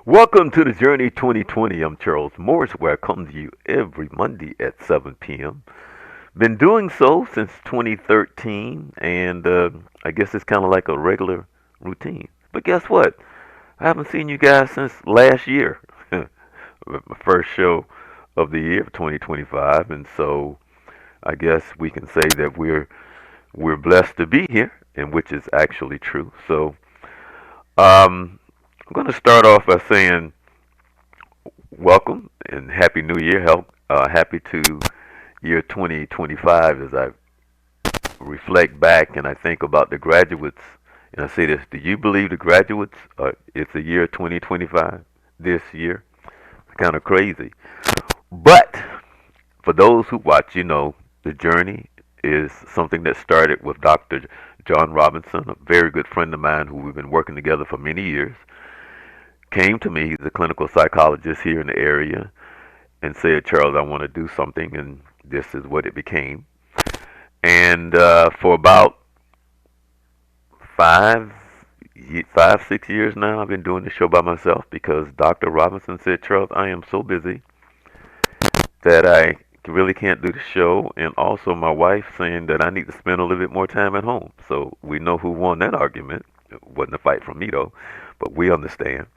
Welcome to the Journey 2020. I'm Charles Morris, where I come to you every Monday at 7 p.m. Been doing so since 2013, and I guess it's kind of like a regular routine. But guess what? I haven't seen you guys since last year, my first show of the year, 2025, and so I guess we can say that we're blessed to be here, and which is actually true. So I'm going to start off by saying welcome and happy New Year. Happy to year 2025 as I reflect back and I think about the graduates. And I say this: do you believe the graduates? It's the year 2025 this year. Kind of crazy. But for those who watch, you know the journey is something that started with Dr. John Robinson, a very good friend of mine who we've been working together for many years. Came to me, he's a clinical psychologist here in the area, and said, Charles, I want to do something, and this is what it became. And for about 6 years now, I've been doing the show by myself because Dr. Robinson said, Charles, I am so busy that I really can't do the show. And also my wife saying that I need to spend a little bit more time at home. So we know who won that argument. It wasn't a fight from me, though, but we understand.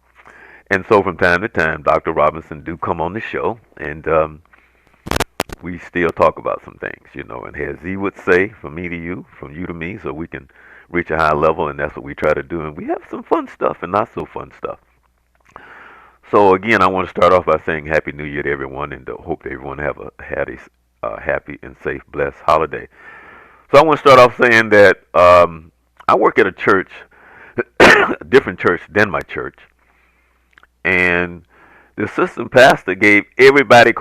And so from time to time, Dr. Robinson do come on the show, and we still talk about some things, and as he would say, from me to you, from you to me, so we can reach a high level, and that's what we try to do. And we have some fun stuff and not so fun stuff. So again, I want to start off by saying Happy New Year to everyone, and hope that everyone had a happy and safe, blessed holiday. So I want to start off saying that I work at a church, a different church than my church, and the assistant pastor gave everybody,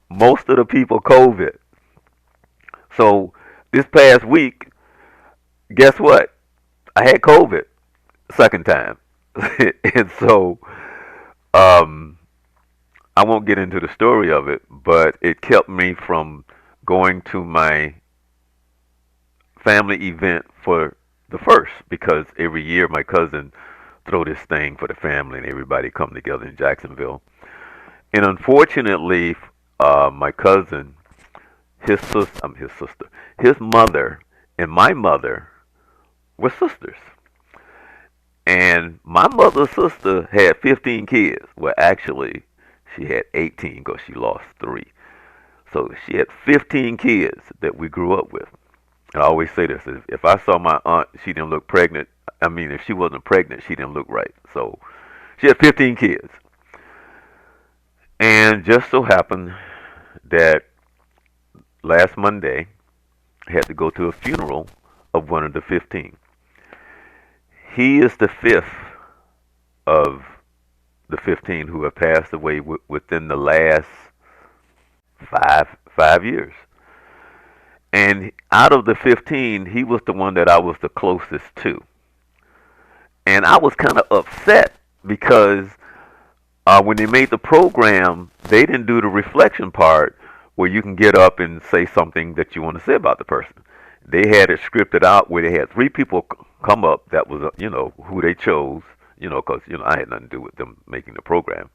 most of the people, COVID. So this past week, guess what? I had COVID second time, and so um, I won't get into the story of it, but it kept me from going to my family event for the first because every year my cousin throw this thing for the family and everybody come together in Jacksonville. And unfortunately, my cousin, his mother, and my mother were sisters. And my mother's sister had 15 kids. Well, actually, she had 18 because she lost three. So she had 15 kids that we grew up with. And I always say this: if I saw my aunt, she didn't look pregnant. I mean, if she wasn't pregnant, she didn't look right. So she had 15 kids. And just so happened that last Monday, I had to go to a funeral of one of the 15. He is the fifth of the 15 who have passed away within the last five years. And out of the 15, he was the one that I was the closest to. And I was kind of upset because when they made the program, they didn't do the reflection part where you can get up and say something that you want to say about the person. They had it scripted out where they had three people come up that was, who they chose, because, I had nothing to do with them making the program.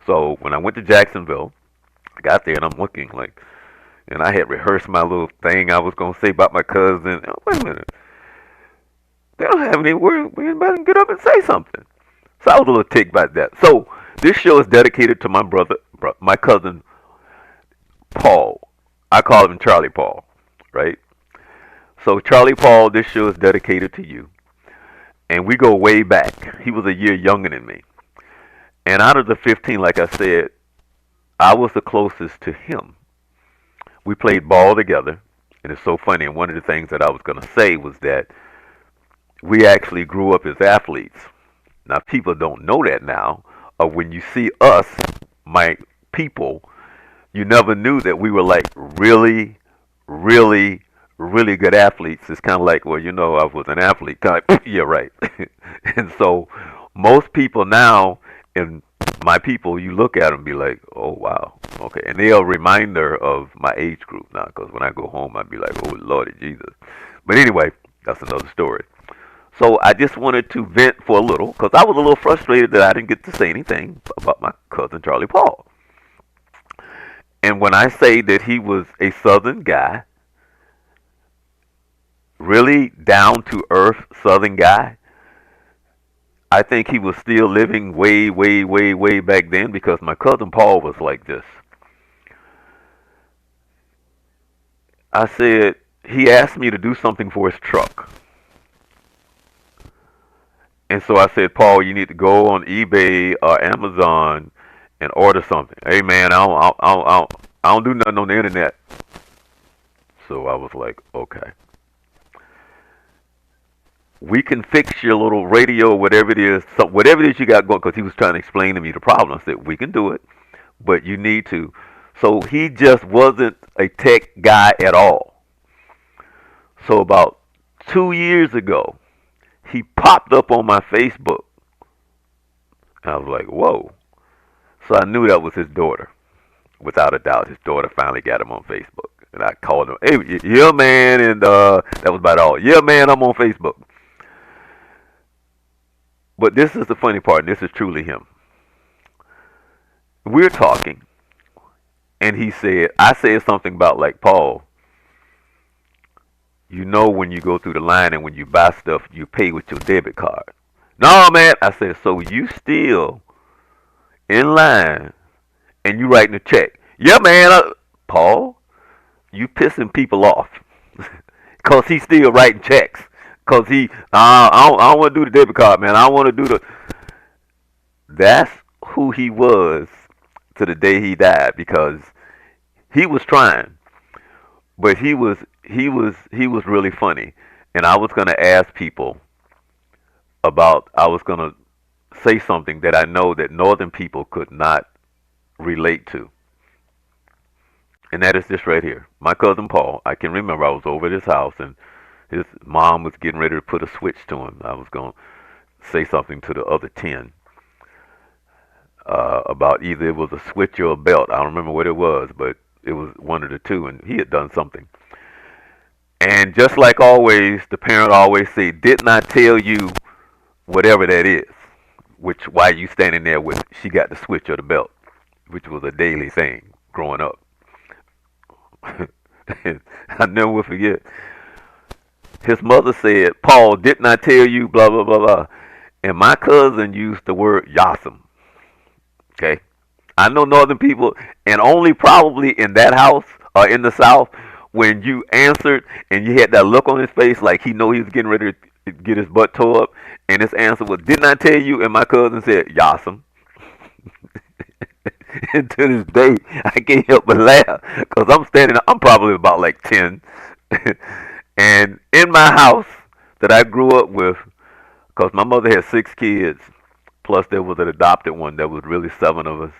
So when I went to Jacksonville, I got there and I'm looking like, and I had rehearsed my little thing I was going to say about my cousin. Oh, wait a minute. They don't have any word. We better get up and say something. So I was a little ticked by that. So this show is dedicated to my my cousin, Paul. I call him Charley Paul, right? So Charley Paul, this show is dedicated to you. And we go way back. He was a year younger than me. And out of the 15, like I said, I was the closest to him. We played ball together. And it's so funny. And one of the things that I was going to say was that we actually grew up as athletes. Now, people don't know that now. Or when you see us, my people, you never knew that we were like really, really, really good athletes. It's kind of like, well, I was an athlete. Kind of, yeah, right. And so most people now, and my people, you look at them and be like, oh, wow. Okay. And they're a reminder of my age group now, because when I go home, I'd be like, oh, Lordy Jesus. But anyway, that's another story. So I just wanted to vent for a little because I was a little frustrated that I didn't get to say anything about my cousin Charley Paul. And when I say that he was a Southern guy, really down to earth Southern guy, I think he was still living way, way, way, way back then because my cousin Paul was like this. I said, he asked me to do something for his truck. And so I said, Paul, you need to go on eBay or Amazon and order something. Hey, man, I don't do nothing on the internet. So I was like, okay. We can fix your little radio, whatever it is, so whatever it is you got going, because he was trying to explain to me the problem. I said, we can do it, but you need to. So he just wasn't a tech guy at all. So about 2 years ago, he popped up on my Facebook. And I was like, whoa. So I knew that was his daughter. Without a doubt, his daughter finally got him on Facebook. And I called him, hey, yeah, man. And that was about all. Yeah, man, I'm on Facebook. But this is the funny part, and this is truly him. We're talking, and he said, I said something about like, Paul, you know when you go through the line and when you buy stuff, you pay with your debit card. No, man. I said, so you still in line and you writing a check. Yeah, man. Paul, you pissing people off. Because he's still writing checks. Because I don't want to do the debit card, man. I want to do the. That's who he was to the day he died because he was trying, but he was really funny. And I was going to ask people about, I was going to say something that I know that northern people could not relate to. And that is this right here. My cousin Paul, I can remember I was over at his house and his mom was getting ready to put a switch to him. I was going to say something to the other 10 about either it was a switch or a belt. I don't remember what it was, but it was one of the two, and he had done something. And just like always, the parent always say, didn't I tell you whatever that is? Which, why you standing there with, she got the switch or the belt, which was a daily thing growing up. I never will forget. His mother said, Paul, didn't I tell you, blah, blah, blah, blah. And my cousin used the word Yassam. Okay? I know northern people, and only probably in that house or in the South, when you answered and you had that look on his face like he know he was getting ready to get his butt tore up, and his answer was, didn't I tell you? And my cousin said, Yassam. And to this day, I can't help but laugh because I'm standing, I'm probably about like 10. And in my house that I grew up with, because my mother had 6 kids, plus there was an adopted one that was really 7 of us,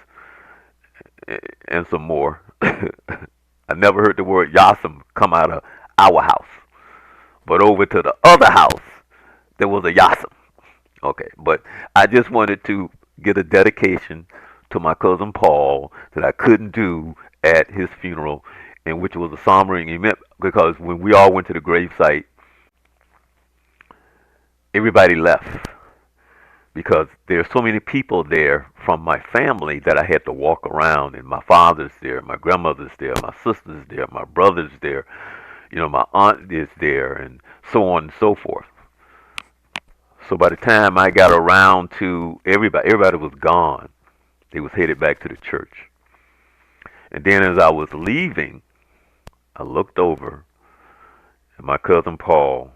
and some more. I never heard the word Yassam come out of our house. But over to the other house, there was a Yassam. Okay, but I just wanted to get a dedication to my cousin Paul that I couldn't do at his funeral, and which was a sombering event because when we all went to the gravesite, everybody left because there's so many people there from my family that I had to walk around, and my father's there, my grandmother's there, my sister's there, my brother's there, you know, my aunt is there, and so on and so forth. So by the time I got around to everybody was gone. They was headed back to the church. And then as I was leaving, I looked over, and my cousin Paul,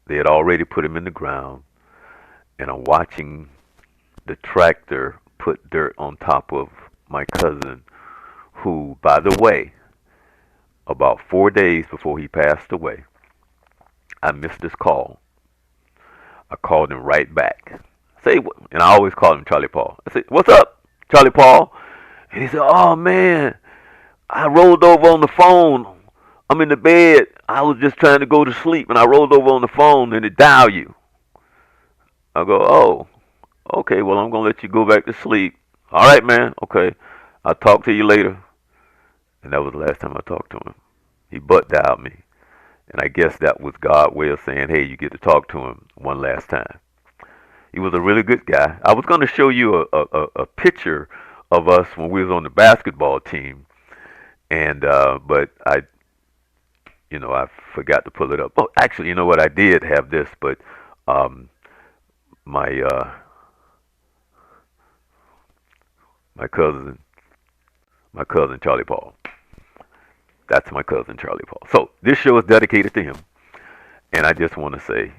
they had already put him in the ground, and I'm watching the tractor put dirt on top of my cousin, who, by the way, about 4 days before he passed away, I missed his call. I called him right back. And I always call him Charley Paul. I said, what's up, Charley Paul? And he said, oh, man, I rolled over on the phone. I'm in the bed. I was just trying to go to sleep, and I rolled over on the phone, and it dialed you. I go, oh, okay, well, I'm going to let you go back to sleep. All right, man, okay. I'll talk to you later. And that was the last time I talked to him. He butt dialed me. And I guess that was God's way of saying, hey, you get to talk to him one last time. He was a really good guy. I was going to show you a picture of us when we was on the basketball team, and but I forgot to pull it up. Oh, actually, you know what? I did have this, but um, my my cousin, my cousin Charley Paul. That's my cousin Charley Paul. So this show is dedicated to him, and I just want to say,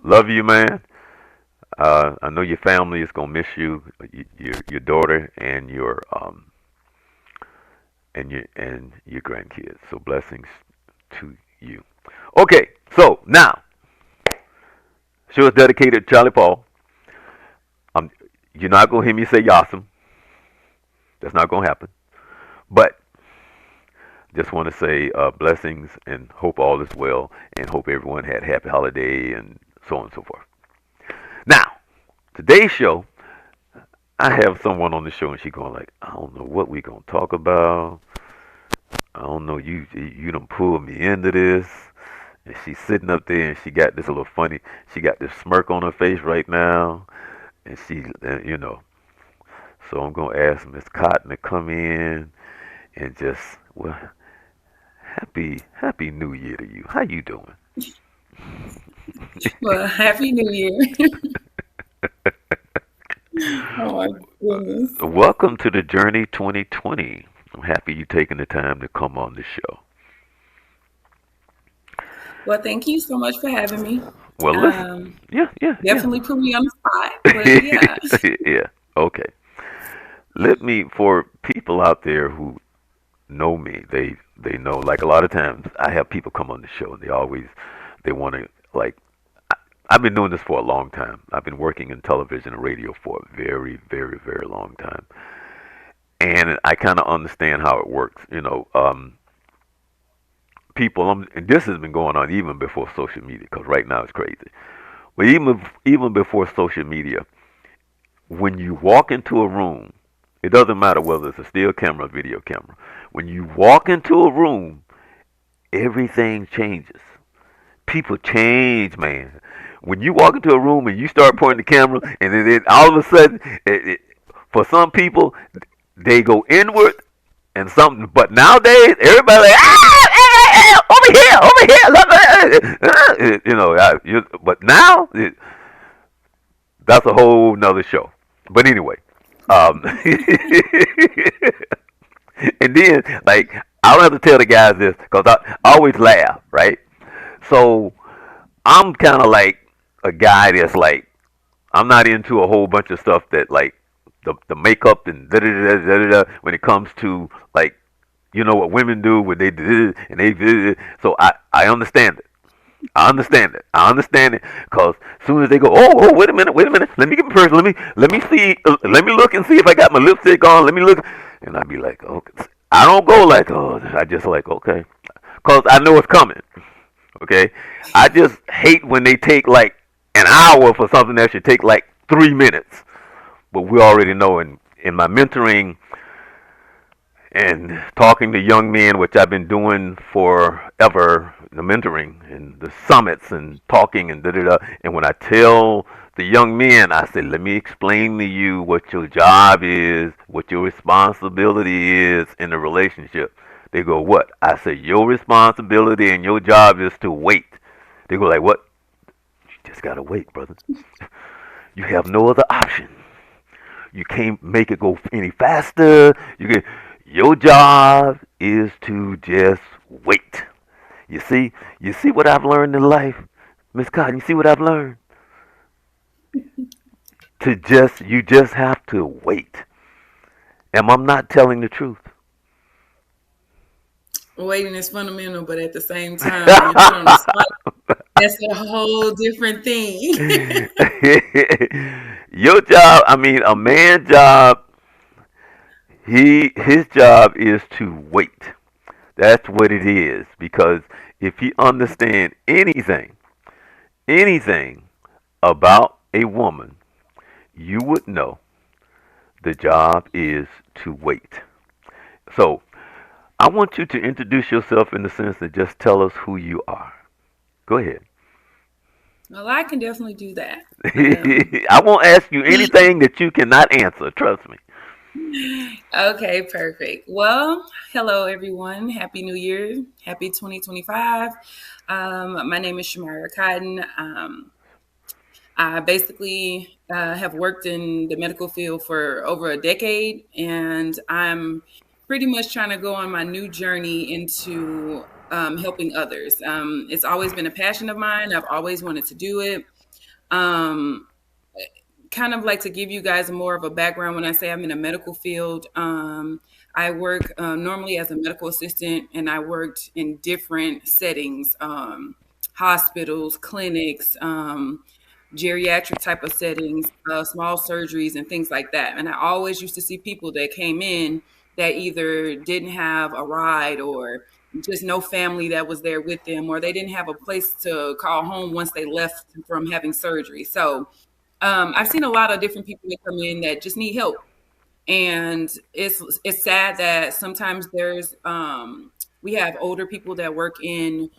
love you, man. I know your family is gonna miss you, your daughter, and your grandkids. So blessings to you. Okay, so now show is dedicated to Charley Paul. Um, you're not gonna hear me say Yasam. That's not gonna happen. But just want to say blessings and hope all is well, and hope everyone had happy holiday and so on and so forth. Now, today's show, I have someone on the show and she going like, I don't know what we gonna talk about. I don't know, you done pulled me into this. And she's sitting up there and she got this little funny, she got this smirk on her face right now. And so I'm gonna ask Miss Cotton to come in and just, well, happy New Year to you. How you doing? Well, Happy New Year. Oh my goodness. Welcome to the Journey 2020. I'm happy you taking the time to come on the show. Well, thank you so much for having me. Well, listen, Um, yeah, yeah, yeah. Definitely put me on the spot, but yeah. Yeah, okay. Let me, for people out there who know me, they know, like a lot of times I have people come on the show and they want to, like, I've been doing this for a long time. I've been working in television and radio for a very, very, very long time. And I kind of understand how it works. People, and this has been going on even before social media, because right now it's crazy. But even before social media, when you walk into a room, it doesn't matter whether it's a still camera or video camera. When you walk into a room, everything changes. People change, man. When you walk into a room and you start pointing the camera, and then all of a sudden, for some people, they go inward and something. But nowadays, everybody like, over here, over here. But now, that's a whole nother show. But anyway, um, and then like I don't have to tell the guys this because I always laugh, right? So I'm kind of like a guy that's like I'm not into a whole bunch of stuff that like the makeup and da da da da da da when it comes to like what women do when they do and they do. So I understand it. I understand it. I understand it because as soon as they go, oh, wait a minute, wait a minute, let me get my purse, let me see, let me look and see if I got my lipstick on. Let me look, and I'd be like, okay. I don't go like, oh, I just like, okay, because I know it's coming. Okay, I just hate when they take like an hour for something that should take like 3 minutes. But we already know in my mentoring and talking to young men, which I've been doing forever, the mentoring and the summits and talking and da da da. And when I tell the young men, I say, let me explain to you what your job is, what your responsibility is in a relationship. They go, what? I say, your responsibility and your job is to wait. They go like, what? You just gotta wait, brother. You have no other option. You can't make it go any faster. Your job is to just wait. You see what I've learned in life, Miss Cotton. You see what I've learned you just have to wait. And I'm not telling the truth. Waiting is fundamental, but at the same time, when you're put on the spot, that's a whole different thing. Your job, I mean, a man's job, his job is to wait. That's what it is. Because if he understand anything about a woman, you would know the job is to wait. So I want you to introduce yourself in the sense that just tell us who you are. Go ahead. Well, I can definitely do that. Um, I won't ask you anything that you cannot answer. Trust me. okay, perfect. Well, hello everyone. Happy New Year. Happy 2025. My name is Shamira Cotton. I basically have worked in the medical field for over a decade, and I'm pretty much trying to go on my new journey into helping others. It's always been a passion of mine. I've always wanted to do it. Um, Kind of like to give you guys more of a background when I say I'm in a medical field. I work normally as a medical assistant, and I worked in different settings, hospitals, clinics, geriatric type of settings, small surgeries, and things like that. And I always used to see people that came in that either didn't have a ride or just no family that was there with them, or they didn't have a place to call home once they left from having surgery. So I've seen a lot of different people that come in that just need help, and it's sad that sometimes there's we have older people that work in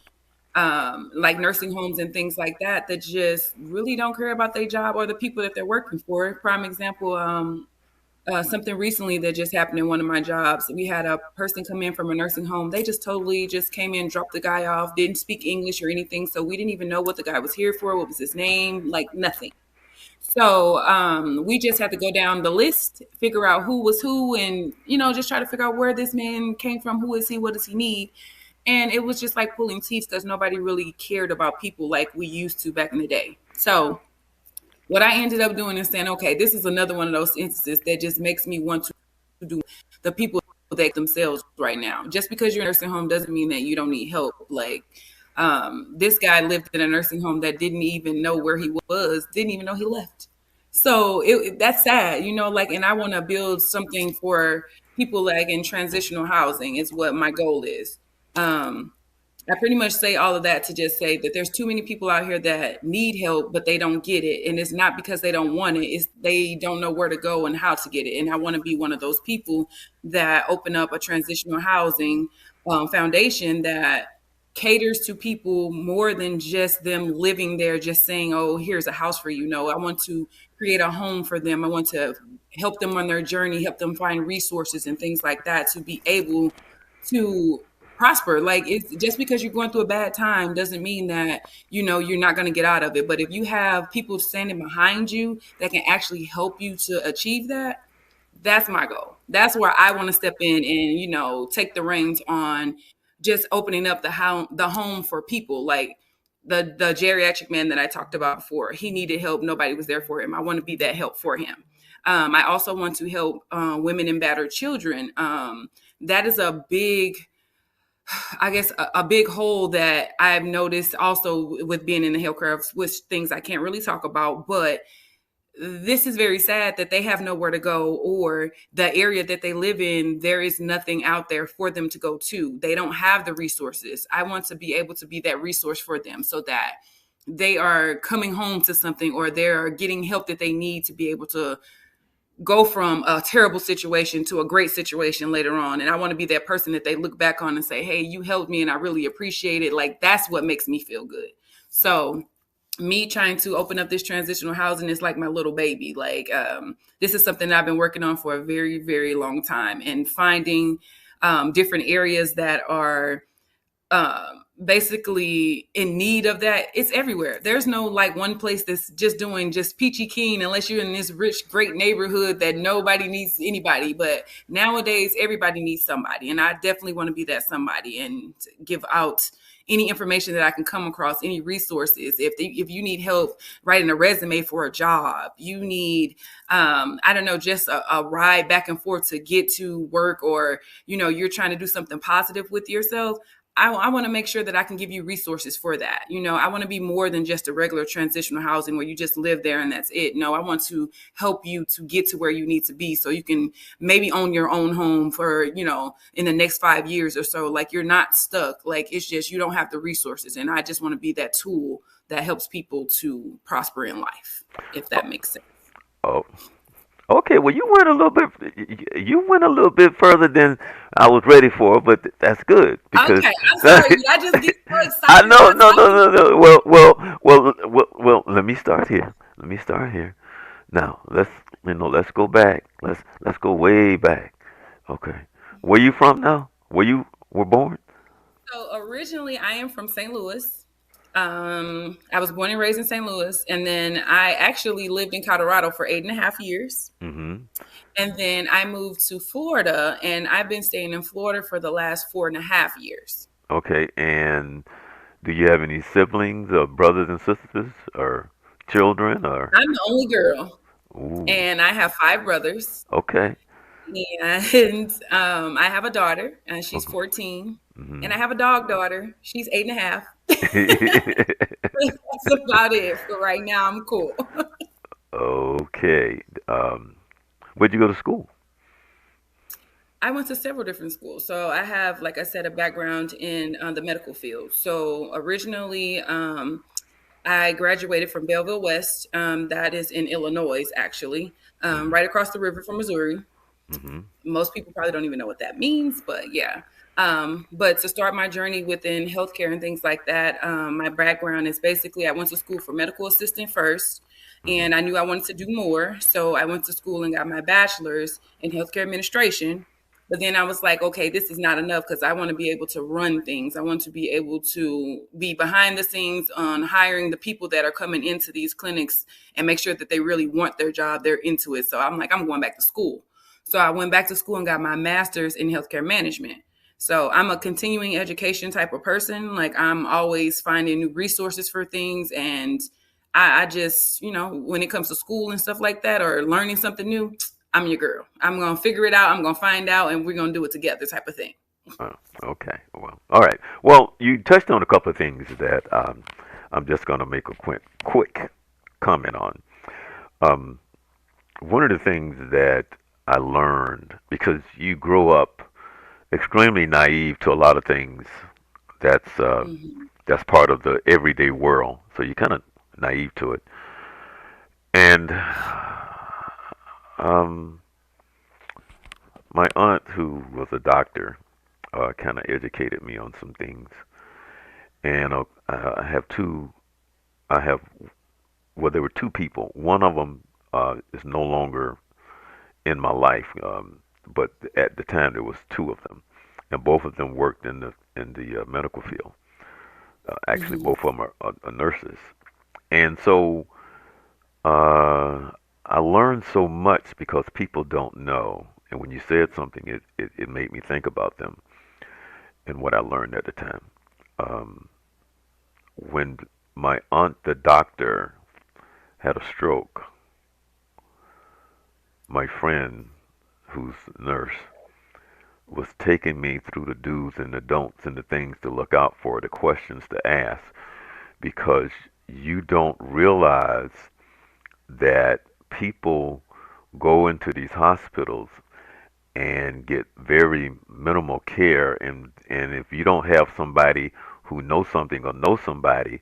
like nursing homes and things like that that just really don't care about their job or the people that they're working for. Prime example, something recently that just happened in one of my jobs. We had a person come in from a nursing home. They just totally just came in, dropped the guy off, didn't speak English or anything, so we didn't even know what the guy was here for, what was his name, like nothing. So we just had to go down the list, figure out who was who, and just try to figure out where this man came from. Who is he? What does he need? And it was just like pulling teeth because nobody really cared about people like we used to back in the day. So what I ended up doing is saying, okay, this is another one of those instances that just makes me want to do the people that themselves right now. Just because you're in a nursing home doesn't mean that you don't need help. Like this guy lived in a nursing home that didn't even know where he was, didn't even know he left. So that's sad, like, and I want to build something for people like in transitional housing is what my goal is. Um, I pretty much say all of that to just say that there's too many people out here that need help, but they don't get it. And it's not because they don't want it, it's they don't know where to go and how to get it. And I want to be one of those people that open up a transitional housing foundation that caters to people more than just them living there, just saying, oh, here's a house for you. No, I want to create a home for them. I want to help them on their journey, help them find resources and things like that to be able to prosper. Like it's just because you're going through a bad time doesn't mean that you're not going to get out of it. But if you have people standing behind you that can actually help you to achieve that, that's my goal. That's where I want to step in and take the reins on just opening up the home for people. Like the geriatric man that I talked about before, he needed help, nobody was there for him. I want to be that help for him. I also want to help women and battered children. That is a big, I guess, a big hole that I've noticed also with being in the healthcare, which things I can't really talk about. But this is very sad that they have nowhere to go, or the area that they live in, there is nothing out there for them to go to. They don't have the resources. I want to be able to be that resource for them so that they are coming home to something, or they're getting help that they need to be able to go from a terrible situation to a great situation later on. And I want to be that person that they look back on and say, hey, you helped me and I really appreciate it. Like that's what makes me feel good. So me trying to open up this transitional housing is like my little baby. Like this is something that I've been working on for a very, very long time, and finding different areas that are basically in need of that. It's everywhere. There's no like one place that's just doing just peachy keen unless you're in this rich great neighborhood that nobody needs anybody. But nowadays everybody needs somebody, and I definitely want to be that somebody and give out any information that I can come across, any resources. If you need help writing a resume for a job, you need I don't know, just a ride back and forth to get to work, or you're trying to do something positive with yourself, I want to make sure that I can give you resources for that. I want to be more than just a regular transitional housing where you just live there and that's it. No, I want to help you to get to where you need to be so you can maybe own your own home for, in the next 5 years or so. Like you're not stuck. Like it's just you don't have the resources. And I just want to be that tool that helps people to prosper in life, if that makes sense. Oh, Okay, well, you went a little bit. You went a little bit further than I was ready for, but that's good because Okay, I'm sorry. Did I just get so I excited know. about No, no, talking? no, no. Well. Let me start here. Let me start here. Now, let's go back. Let's go way back. Okay, where you from now? Where you were born? So originally, I am from St. Louis. I was born and raised in St. Louis, and then I actually lived in Colorado for 8.5 years. Mm-hmm. And then I moved to Florida, and I've been staying in Florida for the last 4.5 years. Okay, and do you have any siblings or brothers and sisters or children or? I'm the only girl, Ooh. and I have five brothers. Okay. And I have a daughter, and she's Okay. 14. And Mm-hmm. I have a dog daughter. She's 8.5. That's about it for right now. I'm cool. Okay. Where'd you go to school? I went to several different schools. So I have, like I said, a background in the medical field. So originally, I graduated from Belleville West. That is in Illinois, actually, Mm-hmm. right across the river from Missouri. Mm-hmm. Most people probably don't even know what that means, but yeah. But to start my journey within healthcare and things like that, my background is basically I went to school for medical assistant first, Mm-hmm. and I knew I wanted to do more. So I went to school and got my bachelor's in healthcare administration. But then I was like, okay, this is not enough because I want to be able to run things. I want to be able to be behind the scenes on hiring the people that are coming into these clinics and make sure that they really want their job. They're into it. So I'm like, I'm going back to school. So I went back to school and got my master's in healthcare management. So I'm a continuing education type of person. Like I'm always finding new resources for things. And I just, when it comes to school and stuff like that or learning something new, I'm your girl. I'm going to figure it out. I'm going to find out and we're going to do it together type of thing. Oh, okay. Well, all right. Well, you touched on a couple of things that I'm just going to make a quick comment on. Um, One of the things that I learned because you grow up extremely naive to a lot of things that's uh, Mm-hmm. that's part of the everyday world. So you're kind of naive to it. And um, my aunt, who was a doctor, kind of educated me on some things. And I have two. I have well, there were two people. One of them is no longer in my life, but at the time there was two of them, and both of them worked in the medical field. Actually, Mm-hmm. both of them are nurses, and so I learned so much because people don't know. And when you said something, it made me think about them and what I learned at the time. Um, when my aunt, the doctor, had a stroke, my friend, who's a nurse, was taking me through the do's and the don'ts and the things to look out for, the questions to ask, because you don't realize that people go into these hospitals and get very minimal care, and if you don't have somebody who knows something or knows somebody,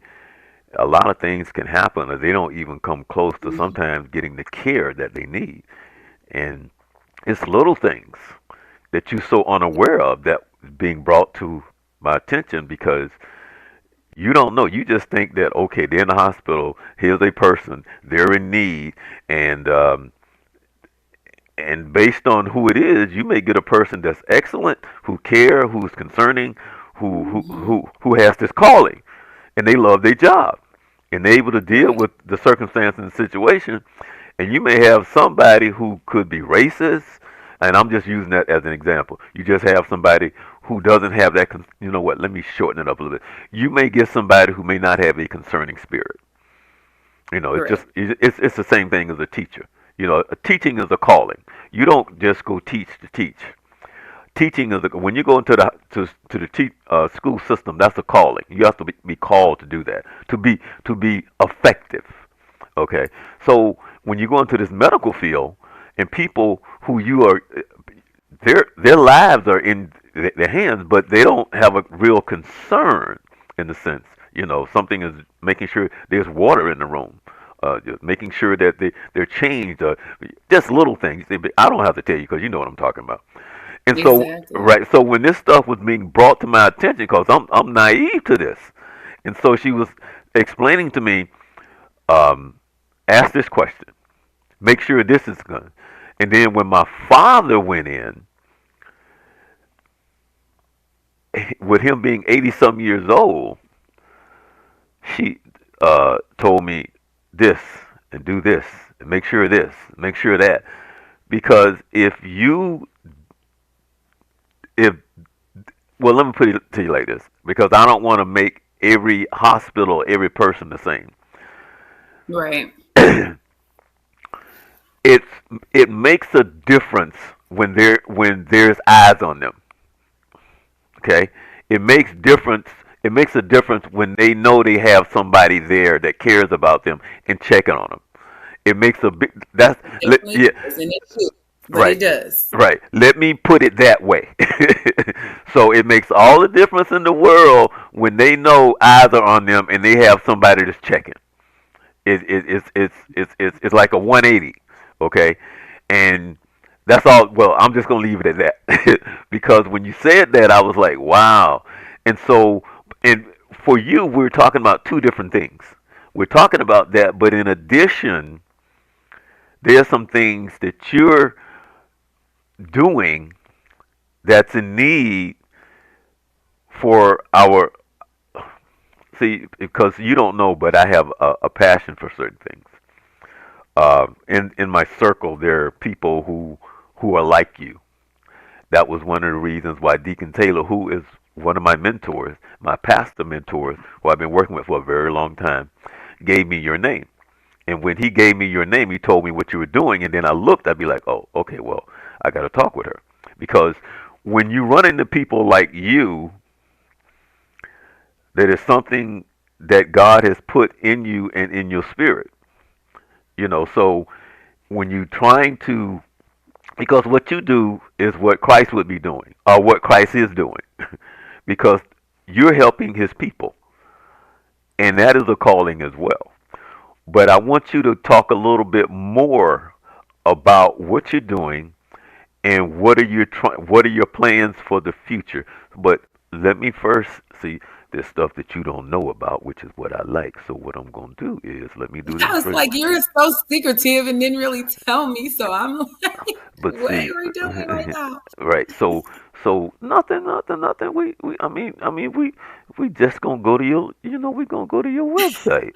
a lot of things can happen or they don't even come close to Mm-hmm. sometimes getting the care that they need. And it's little things that you're so unaware of that is being brought to my attention because you don't know. You just think that okay, they're in the hospital. Here's a person. They're in need, and and based on who it is, you may get a person that's excellent, who care, who's concerning, Mm-hmm. who has this calling, and they love their job, and they're able to deal Right. with the circumstance and the situation. And you may have somebody who could be racist, and I'm just using that as an example. You just have somebody who doesn't have that. You know what? Let me shorten it up a little bit. You may get somebody who may not have a concerning spirit. You know, it's just Correct. it's the same thing as a teacher. You know, a teaching is a calling. You don't just go teach to teach. Teaching is when you go into the school system. That's a calling. You have to be called to do that. To be effective. Okay. So when you go into this medical field, and people who you are, their lives are in their hands, but they don't have a real concern in the sense. You know, something is making sure there's water in the room, just making sure that they're changed, just little things. I don't have to tell you because you know what I'm talking about. And so, Exactly. right, so when this stuff was being brought to my attention, because I'm naive to this, and so she was explaining to me, um, ask this question, make sure this is good. And then when my father went in, with him being 80 some years old, she told me this and do this and make sure this, make sure that. Because if, well, let me put it to you like this, because I don't want to make every hospital, every person the same. Right. It's, it makes a difference when there's eyes on them. Okay, it makes difference. It makes a difference when they know they have somebody there that cares about them and checking on them. It makes a big. That's Definitely yeah. does, and it should, but Right. it does. Right. Let me put it that way. So it makes all the difference in the world when they know eyes are on them and they have somebody that's checking. It's like a 180. Okay, and that's all. Well, I'm just gonna leave it at that because when you said that, I was like, wow. And so, and for you, we're talking about two different things. We're talking about that, but in addition, there's some things that you're doing that's in need for our, see, because you don't know, but I have a passion for certain things. In my circle, there are people who are like you. That was one of the reasons why Deacon Taylor, who is one of my mentors, my pastor mentors, who I've been working with for a very long time, gave me your name. And when he gave me your name, he told me what you were doing, and then I looked. I'd be like, oh, okay, well, I got to talk with her because when you run into people like you, that is something that God has put in you and in your spirit. So when you're trying to, because what you do is what Christ would be doing, or what Christ is doing, because you're helping his people, and that is a calling as well. But I want you to talk a little bit more about what you're doing and what are your plans for the future. But let me first see there's stuff that you don't know about, which is what I like. So what I'm gonna do is let me do this I was first. like, you're so secretive and didn't really tell me. So I'm like, But what see, are we doing right now? right? So nothing. We just gonna go to your, we gonna go to your website,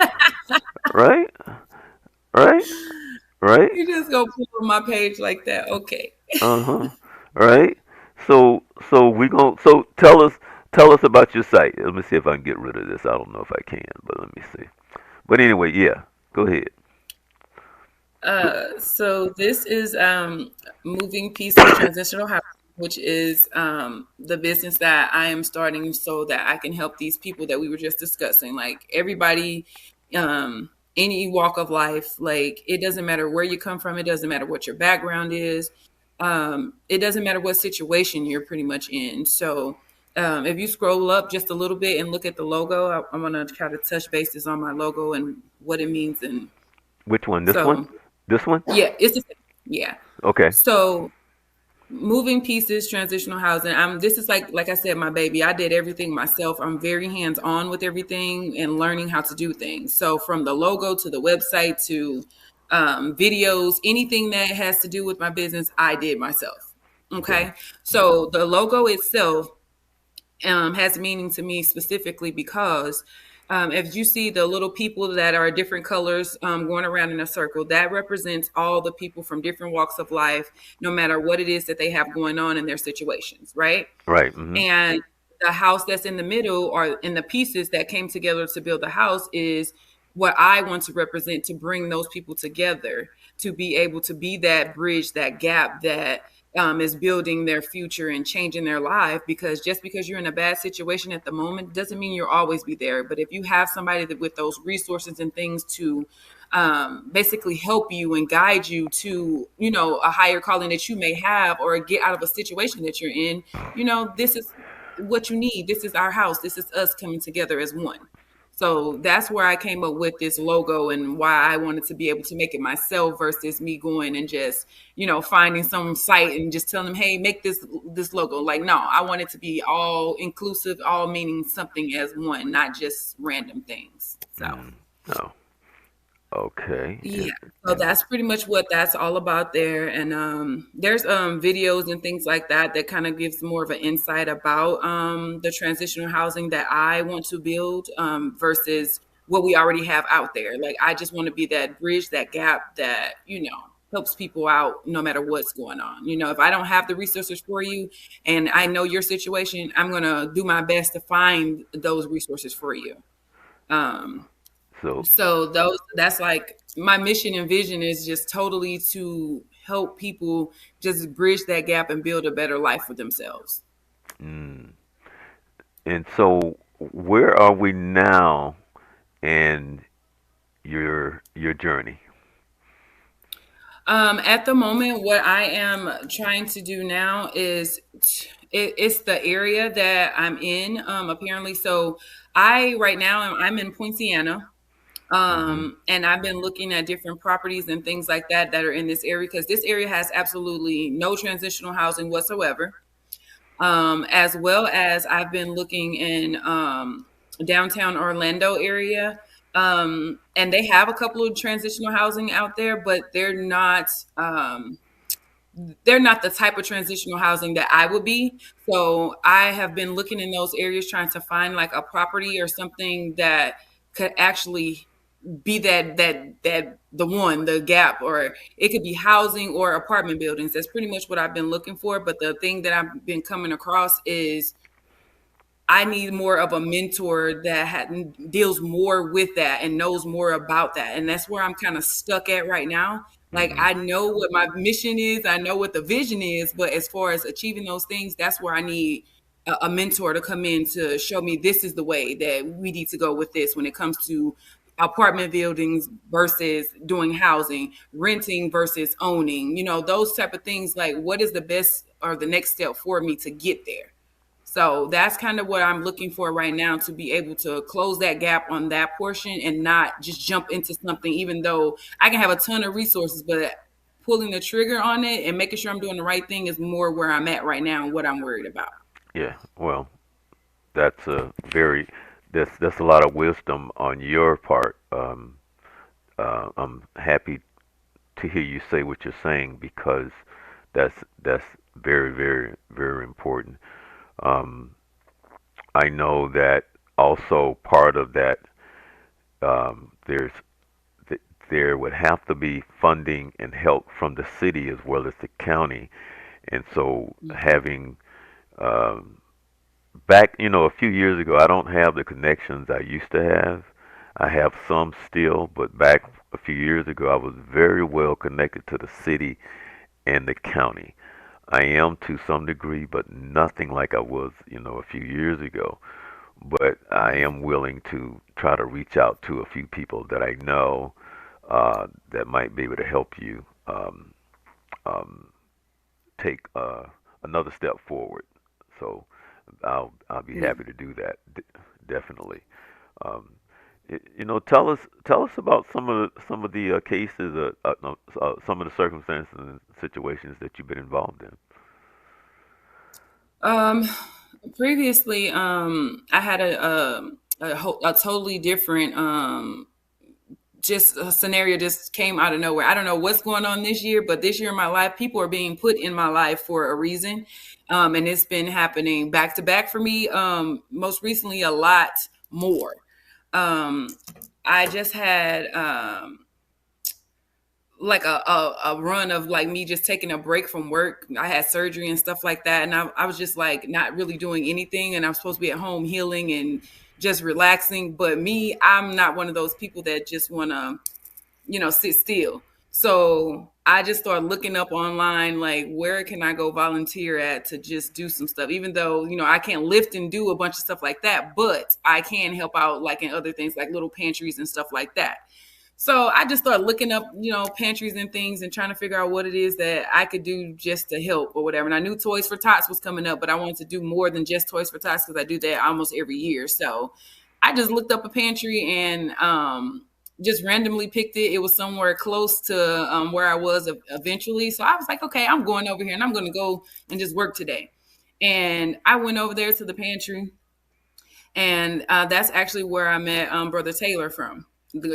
right? Right? Right? You just go pull on my page like that. Okay. Uh-huh. Right? So tell us about your site. Let me see if I can get rid of this. I don't know if I can, but let me see. But anyway, yeah. Go ahead. So this is Moving Pieces Transitional Housing, which is the business that I am starting so that I can help these people that we were just discussing. Like everybody, any walk of life, like it doesn't matter where you come from, it doesn't matter what your background is, it doesn't matter what situation you're pretty much in. So if you scroll up just a little bit and look at the logo, I'm gonna try to touch bases on my logo and what it means. And Which one? This one? so This one? yeah, it's the same. Yeah. Okay. So moving pieces, transitional housing. This is like I said, my baby. I did everything myself. I'm very hands on with everything and learning how to do things. So from the logo to the website to videos, anything that has to do with my business, I did myself. Okay. Okay. So the logo itself has meaning to me specifically because if you see the little people that are different colors going around in a circle, that represents all the people from different walks of life, no matter what it is that they have going on in their situations, right? Right. Mm-hmm. And the house that's in the middle or in the pieces that came together to build the house is what I want to represent to bring those people together to be able to be that bridge, that gap that is building their future and changing their life. Because just because you're in a bad situation at the moment doesn't mean you'll always be there. But if you have somebody that with those resources and things to basically help you and guide you to, a higher calling that you may have or get out of a situation that you're in, this is what you need. This is our house. This is us coming together as one. So that's where I came up with this logo and why I wanted to be able to make it myself versus me going and just, finding some site and just telling them, hey, make this logo. Like, no, I want it to be all inclusive, all meaning something as one, not just random things. So Mm. Oh, okay. yeah, so And that's pretty much what that's all about there. And there's videos and things like that that kind of gives more of an insight about the transitional housing that I want to build versus what we already have out there. Like I just want to be that bridge, that gap that, helps people out no matter what's going on. If I don't have the resources for you and I know your situation, I'm going to do my best to find those resources for you. Um, so, so that's like my mission and vision is just totally to help people just bridge that gap and build a better life for themselves. mm, and so, where are we now in your journey? At the moment, what I am trying to do now is it's the area that I'm in. Apparently, so I right now I'm in Poinciana. Hmm. And I've been looking at different properties and things like that are in this area because this area has absolutely no transitional housing whatsoever. As well as I've been looking in downtown Orlando area. And they have a couple of transitional housing out there, but they're not the type of transitional housing that I would be. So I have been looking in those areas trying to find like a property or something that could actually be that the one, the gap, or it could be housing or apartment buildings. That's pretty much what I've been looking for. But the thing that I've been coming across is I need more of a mentor that deals more with that and knows more about that. And that's where I'm kind of stuck at right now. Like Hmm. I know what my mission is, I know what the vision is, but as far as achieving those things, that's where I need a mentor to come in to show me this is the way that we need to go with this when it comes to apartment buildings versus doing housing, renting versus owning, those type of things. Like what is the best or the next step for me to get there? So that's kind of what I'm looking for right now to be able to close that gap on that portion and not just jump into something, even though I can have a ton of resources, but pulling the trigger on it and making sure I'm doing the right thing is more where I'm at right now and what I'm worried about. Yeah. Well, that's a very that's a lot of wisdom on your part. I'm happy to hear you say what you're saying because that's very, very, very important. Um, I know that also part of that there's there would have to be funding and help from the city as well as the county, and so Mhm. having um, back, a few years ago, I don't have the connections I used to have. I have some still, but back a few years ago, I was very well connected to the city and the county. I am to some degree, but nothing like I was, a few years ago. But I am willing to try to reach out to a few people that I know that might be able to help you um, take another step forward. So I'll be Yeah. happy to do that. Definitely. Um, tell us about some of the cases, no, some of the circumstances and situations that you've been involved in. Um, Previously, I had a totally different just a scenario just came out of nowhere. I don't know what's going on this year, but this year in my life, people are being put in my life for a reason. And it's been happening back to back for me. Most recently, a lot more. Um, I just had like a run of like me just taking a break from work. I had surgery and stuff like that. And I was just like not really doing anything. And I'm supposed to be at home healing and just relaxing. But me, I'm not one of those people that just want to sit still. So I just started looking up online, like where can I go volunteer at to just do some stuff, even though, I can't lift and do a bunch of stuff like that, but I can help out like in other things like little pantries and stuff like that. So I just started looking up, pantries and things and trying to figure out what it is that I could do just to help or whatever. And I knew Toys for Tots was coming up, but I wanted to do more than just Toys for Tots because I do that almost every year. So I just looked up a pantry and just randomly picked it. It was somewhere close to where I was eventually. So I was like, okay, I'm going over here and I'm going to go and just work today. And I went over there to the pantry, and that's actually where I met Brother Taylor from.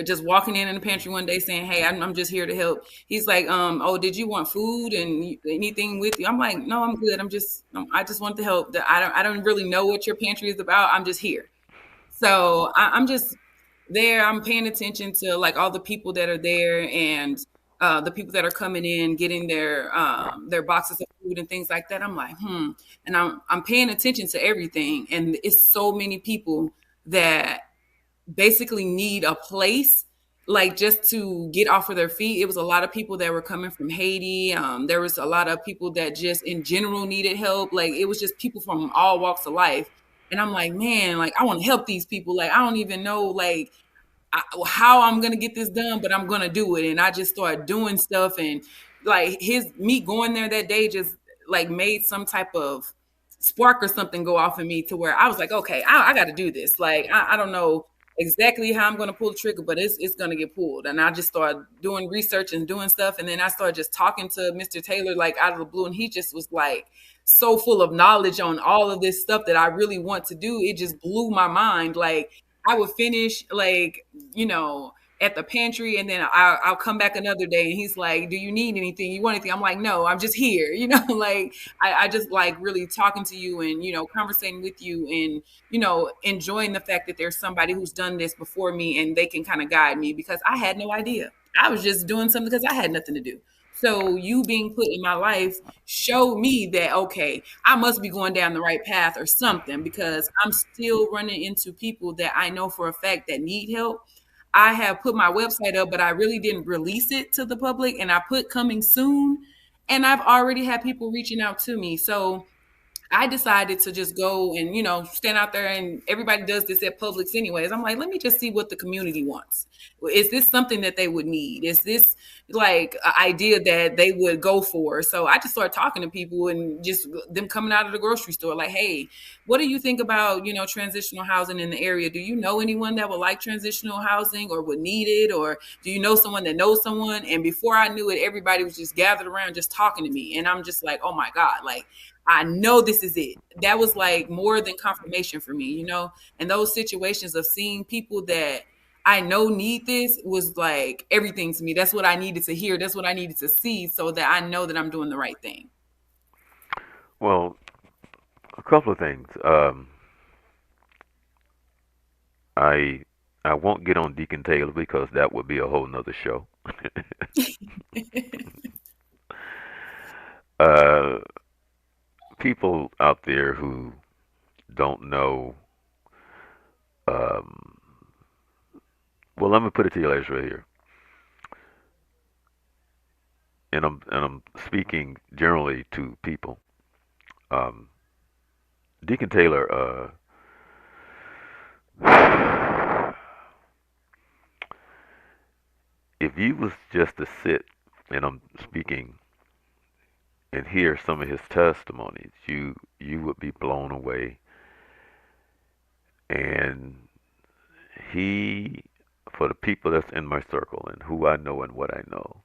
Just walking in the pantry one day saying, "Hey, I'm just here to help." He's like, "Oh, did you want food and anything with you?" I'm like, "No, I'm good. I just want to help. I don't really know what your pantry is about. I'm just here." So I'm just there. I'm paying attention to like all the people that are there and the people that are coming in, getting their boxes of food and things like that. I'm like, and I'm paying attention to everything, and it's so many people that basically need a place like just to get off of their feet. It was a lot of people that were coming from Haiti. There was a lot of people that just in general needed help. Like it was just people from all walks of life. And I'm like, man, like I want to help these people. Like I don't even know like how I'm gonna get this done, but I'm gonna do it. And I just started doing stuff, and like his me going there that day just like made some type of spark or something go off in me to where I was like, okay, I got to do this. Like I don't know exactly how I'm gonna pull the trigger, but it's gonna get pulled. And I just started doing research and doing stuff, and then I started just talking to Mr. Taylor like out of the blue, and he just was like so full of knowledge on all of this stuff that I really want to do. It just blew my mind. Like I would finish like at the pantry, and then I'll come back another day and he's like, do you need anything? You want anything? I'm like, no, I'm just here. Like I just like really talking to you and, conversating with you and, enjoying the fact that there's somebody who's done this before me and they can kind of guide me because I had no idea. I was just doing something because I had nothing to do. So you being put in my life showed me that, okay, I must be going down the right path or something because I'm still running into people that I know for a fact that need help. I have put my website up, but I really didn't release it to the public. And I put coming soon. And I've already had people reaching out to me. So I decided to just go and, stand out there, and everybody does this at Publix anyways. I'm like, let me just see what the community wants. Is this something that they would need? Is this like an idea that they would go for? So I just started talking to people and just them coming out of the grocery store like, hey, what do you think about, transitional housing in the area? Do you know anyone that would like transitional housing or would need it? Or do you know someone that knows someone? And before I knew it, everybody was just gathered around just talking to me. And I'm just like, oh my God, like I know this is it. That was like more than confirmation for me. And those situations of seeing people that I know need this was like everything to me. That's what I needed to hear. That's what I needed to see so that I know that I'm doing the right thing. Well, a couple of things. I I won't get on Deacon Taylor because that would be a whole nother show. uh, People out there who don't know. Um, well, let me put it to you like this right here, and I'm speaking generally to people. Um, Deacon Taylor, if you was just to sit, and I'm speaking, and hear some of his testimonies, you would be blown away. And he, for the people that's in my circle and who I know and what I know,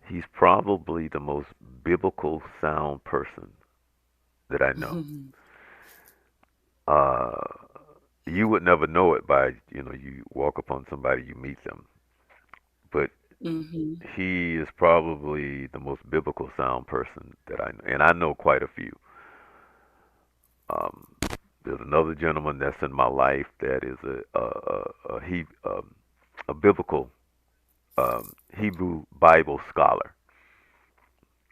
he's probably the most biblical sound person that I know. Uh, you would never know it by, you walk upon somebody, you meet them. But Hmm. he is probably the most biblical sound person that I know. And I know quite a few. Um, there's another gentleman that's in my life that is a biblical Hebrew Bible scholar,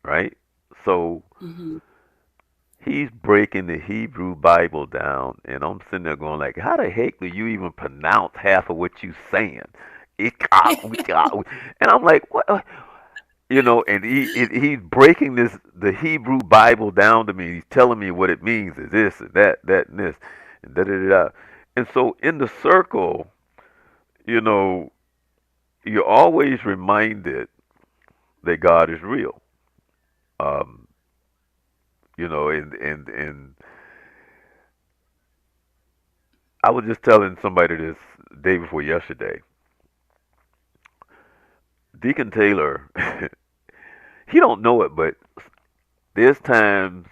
right? So Hmm. he's breaking the Hebrew Bible down, and I'm sitting there going like, how the heck do you even pronounce half of what you saying? And I'm like, what? And he's breaking the Hebrew Bible down to me. He's telling me what it means is this and that and this and da da da. Da. And so in the circle, you know, you're always reminded that God is real. Um, and I was just telling somebody this day before yesterday. Deacon Taylor, he don't know it, but there's times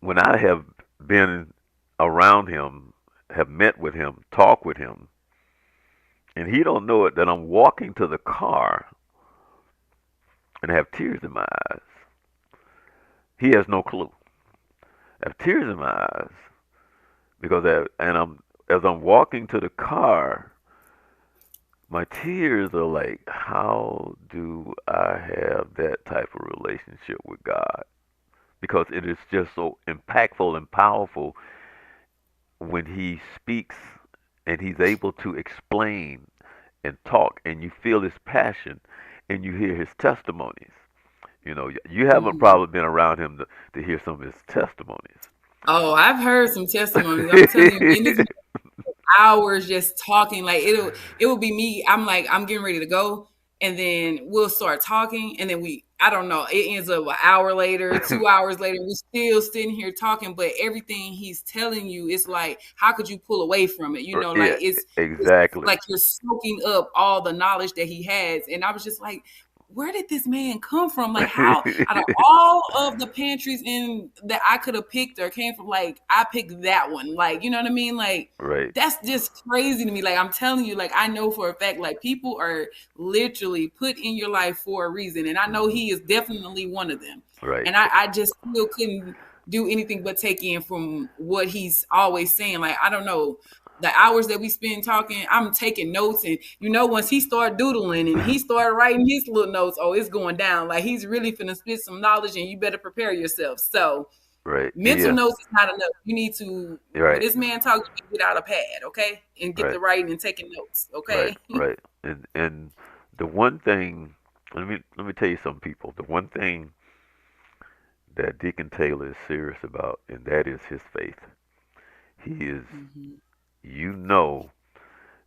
when I have been around him, have met with him, talked with him, and he don't know it that I'm walking to the car and have tears in my eyes. He has no clue. I have tears in my eyes because as I'm walking to the car, my tears are like, how do I have that type of relationship with God? Because it is just so impactful and powerful when he speaks and he's able to explain and talk, and you feel his passion and you hear his testimonies. You know, you haven't Mhm. probably been around him to hear some of his testimonies. Oh, I've heard some testimonies. I'm telling you, and this hours just talking. Like it will be me. I'm like, I'm getting ready to go. And then we'll start talking. And then I don't know, it ends up an hour later, 2 hours later, we're still sitting here talking. But everything he's telling you, it's like, how could you pull away from it? Like Yeah, it's exactly. like you're soaking up all the knowledge that he has. And I was just like, where did this man come from? Like, how out of all of the pantries in that I could have picked or came from, like, I picked that one. Like, you know what I mean? Like, Right, that's just crazy to me. Like, I'm telling you, like, I know for a fact, like, people are literally put in your life for a reason. And I know hmm he is definitely one of them. right, And I just still couldn't do anything but take in from what he's always saying. Like, I don't know, the hours that we spend talking, I'm taking notes. And once he started doodling and he started writing his little notes, oh, it's going down. Like, he's really finna spit some knowledge, and you better prepare yourself. So right. mental Yeah, notes is not enough. You need to, when right, this man talks, you need to get out a pad, okay? And get right, the writing and taking notes, right, okay? right. And the one thing, let me tell you some people. The one thing that Deacon Taylor is serious about, and that is his faith. He is, Hmm. you know,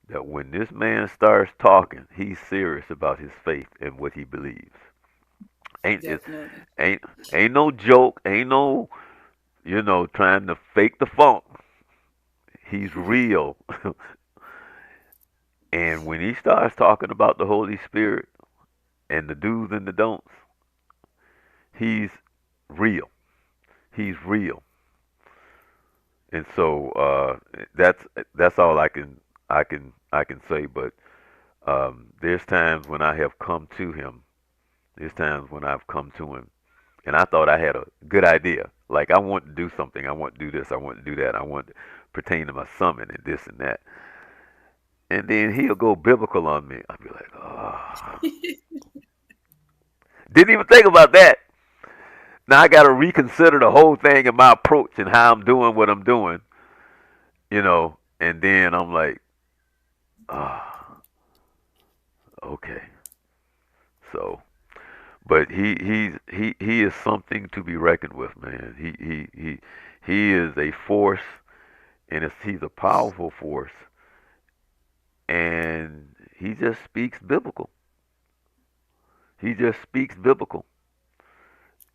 that when this man starts talking, he's serious about his faith and what he believes. Ain't it? Definitely. Ain't ain't no joke. Ain't no trying to fake the funk. He's real. And when he starts talking about the Holy Spirit and the do's and the don'ts, he's real. He's real. And so that's all I can say. But there's times when I have come to him. There's times when I've come to him, and I thought I had a good idea. Like I want to do something. I want to do this. I want to do that. I want to pertain to my summit and this and that. And then he'll go biblical on me. I'll be like, oh, didn't even think about that. Now I got to reconsider the whole thing and my approach and how I'm doing what I'm doing, And then I'm like, ah, okay. So, but he is something to be reckoned with, man. He is a force, and he's a powerful force, and he just speaks biblical. He just speaks biblical,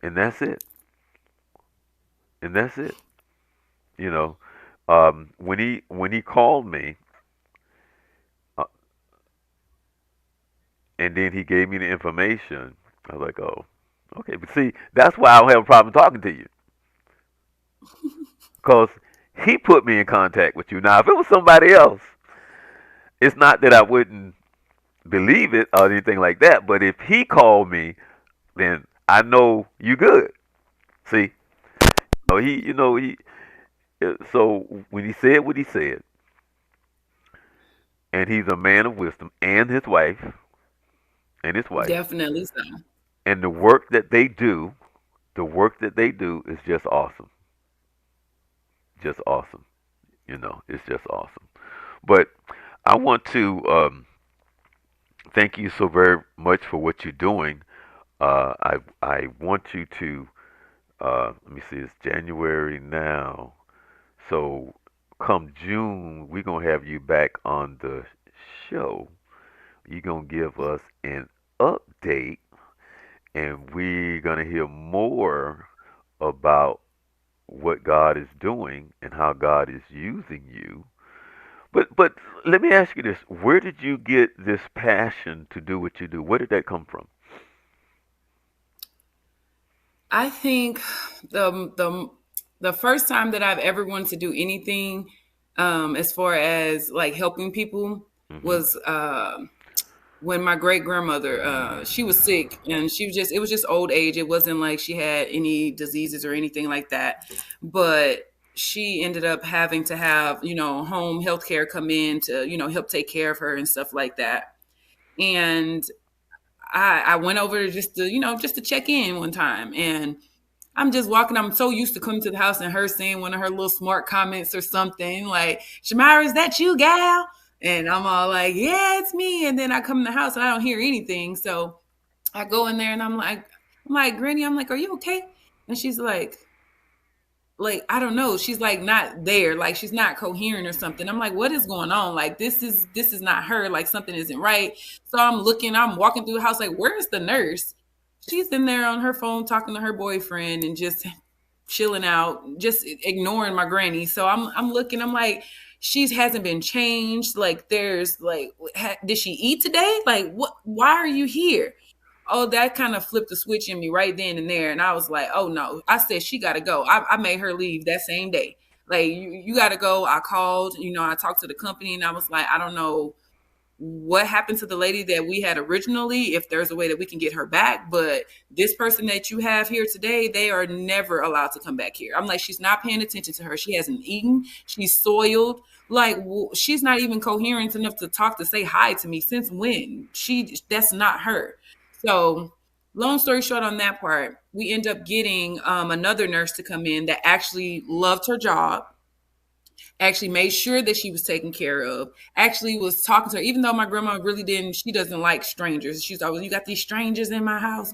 and that's it. And that's it. You know, when he called me, uh, and then he gave me the information, I was like, oh, okay. But see, that's why I don't have a problem talking to you, because he put me in contact with you. Now, if it was somebody else, it's not that I wouldn't believe it or anything like that. But if he called me, then I know you good. See, so when he said what he said, and he's a man of wisdom, and his wife, Definitely so. and the work that they do is just awesome, just awesome. It's just awesome. But I want to thank you so very much for what you're doing. I want you to let me see. It's January now, so come June, we're gonna have you back on the show. You're gonna give us an update, and we're gonna hear more about what God is doing and how God is using you. But let me ask you this: where did you get this passion to do what you do? Where did that come from? I think the first time that I've ever wanted to do anything, as far as like helping people, Hmm. was when my great grandmother, she was sick, and it was just old age. It wasn't like she had any diseases or anything like that, but she ended up having to have, home health care come in to, help take care of her and stuff like that. And I went over just to, just to check in one time, and I'm just walking. I'm so used to coming to the house and her saying one of her little smart comments or something like, "Shamira, is that you, gal?" And I'm all like, "Yeah, it's me." And then I come in the house and I don't hear anything. So I go in there and I'm like, Granny, I'm like, "Are you okay?" And she's like, I don't know. She's like not there. Like she's not coherent or something. I'm like, what is going on? Like this is not her. Like something isn't right. So I'm walking through the house like, where's the nurse? She's in there on her phone talking to her boyfriend and just chilling out, just ignoring my granny. So I'm looking, I'm like, she hasn't been changed. Like there's like, did she eat today? Like what? Why are you here? Oh, that kind of flipped the switch in me right then and there, and I was like, oh no. I said she got to go. I made her leave that same day. Like you got to go. I called. I talked to the company, and I was like, I don't know what happened to the lady that we had originally, if there's a way that we can get her back. But this person that you have here today, they are never allowed to come back here. I'm like, she's not paying attention to her. She hasn't eaten. She's soiled. Like, she's not even coherent enough to talk, to say hi to me. Since when? That's not her. So, long story short, on that part, we end up getting another nurse to come in that actually loved her job, actually made sure that she was taken care of, actually was talking to her, even though my grandma really didn't, she doesn't like strangers. She's always, you got these strangers in my house.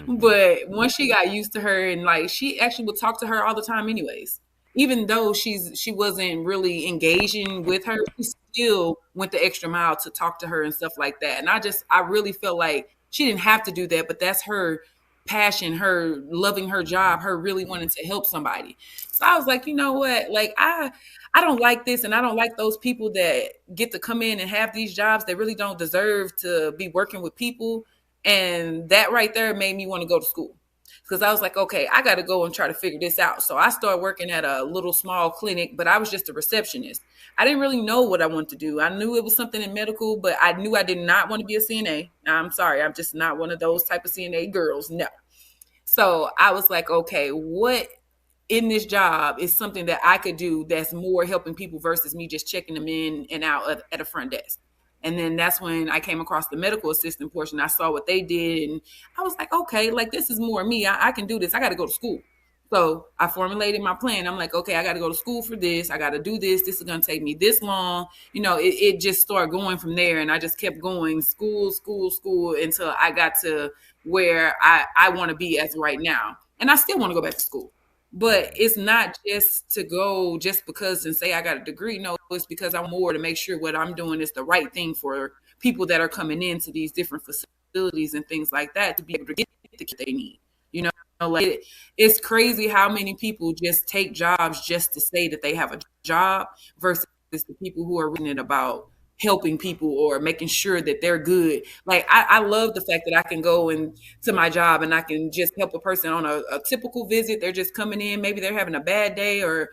Hmm. But once she got used to her, and like she actually would talk to her all the time anyways. Even though she wasn't really engaging with her, she still went the extra mile to talk to her and stuff like that. And I really felt like she didn't have to do that, but that's her passion, her loving her job, her really wanting to help somebody. So I was like, you know what? Like I don't like this, and I don't like those people that get to come in and have these jobs that really don't deserve to be working with people. And that right there made me want to go to school, because I was like, okay, I got to go and try to figure this out. So I started working at a little small clinic, but I was just a receptionist. I didn't really know what I wanted to do. I knew it was something in medical, but I knew I did not want to be a CNA. I'm sorry, I'm just not one of those type of CNA girls. No. So I was like, okay, what in this job is something that I could do that's more helping people versus me just checking them in and out at a front desk. And then that's when I came across the medical assistant portion. I saw what they did, and I was like, okay, like this is more me. I can do this. I got to go to school. So I formulated my plan. I'm like, okay, I got to go to school for this. I got to do this. This is going to take me this long. It just started going from there. And I just kept going school, school, school until I got to where I want to be as right now. And I still want to go back to school. But it's not just to go just because and say I got a degree. No, it's because I want more to make sure what I'm doing is the right thing for people that are coming into these different facilities and things like that, to be able to get the care they need. You know, like it's crazy how many people just take jobs just to say that they have a job versus the people who are reading it about helping people or making sure that they're good. Like I love the fact that I can go and to my job and I can just help a person on a typical visit. They're just coming in, maybe they're having a bad day or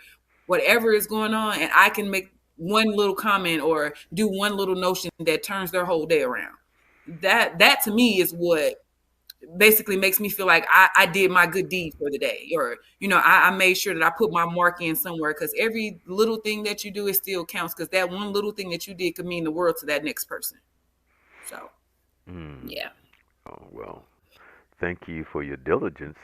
whatever is going on, and I can make one little comment or do one little notion that turns their whole day around. That to me is what basically makes me feel like I did my good deed for the day, or I made sure that I put my mark in somewhere, because every little thing that you do, it still counts, because that one little thing that you did could mean the world to that next person. So Mm. yeah. Oh well, thank you for your diligence.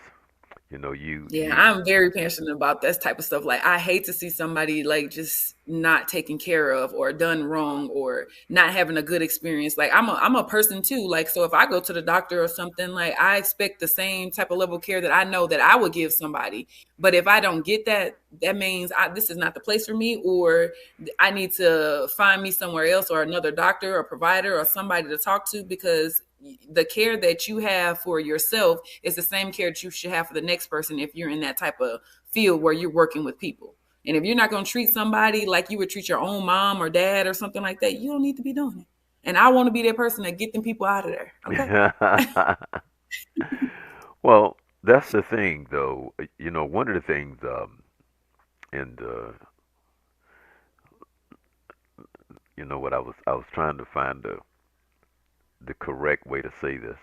You know, Yeah, you. I'm very passionate about that type of stuff. Like, I hate to see somebody like just not taken care of or done wrong or not having a good experience. Like, I'm a person too. Like, so if I go to the doctor or something, like I expect the same type of level of care that I know that I would give somebody. But if I don't get that, that means this is not the place for me, or I need to find me somewhere else, or another doctor or provider or somebody to talk to, because the care that you have for yourself is the same care that you should have for the next person if you're in that type of field where you're working with people. And if you're not going to treat somebody like you would treat your own mom or dad or something like that, you don't need to be doing it. And I want to be that person that get them people out of there. Okay. Well, that's the thing, though. One of the things, and what I was trying to find the correct way to say this,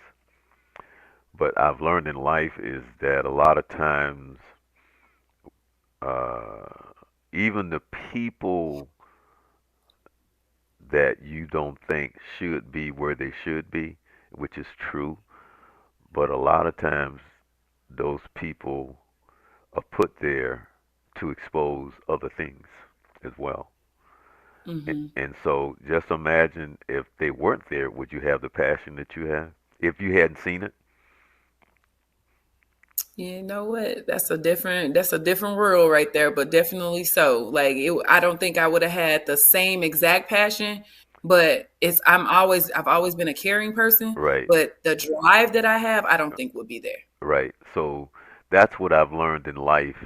but I've learned in life is that a lot of times, uh, even the people that you don't think should be where they should be, which is true, but a lot of times those people are put there to expose other things as well. Hmm. And so just imagine if they weren't there, would you have the passion that you have? If you hadn't seen it? You know what? That's a different world right there, but definitely so. Like I don't think I would have had the same exact passion, but I've always been a caring person, Right, but the drive that I have, I don't think would be there. right. So that's what I've learned in life,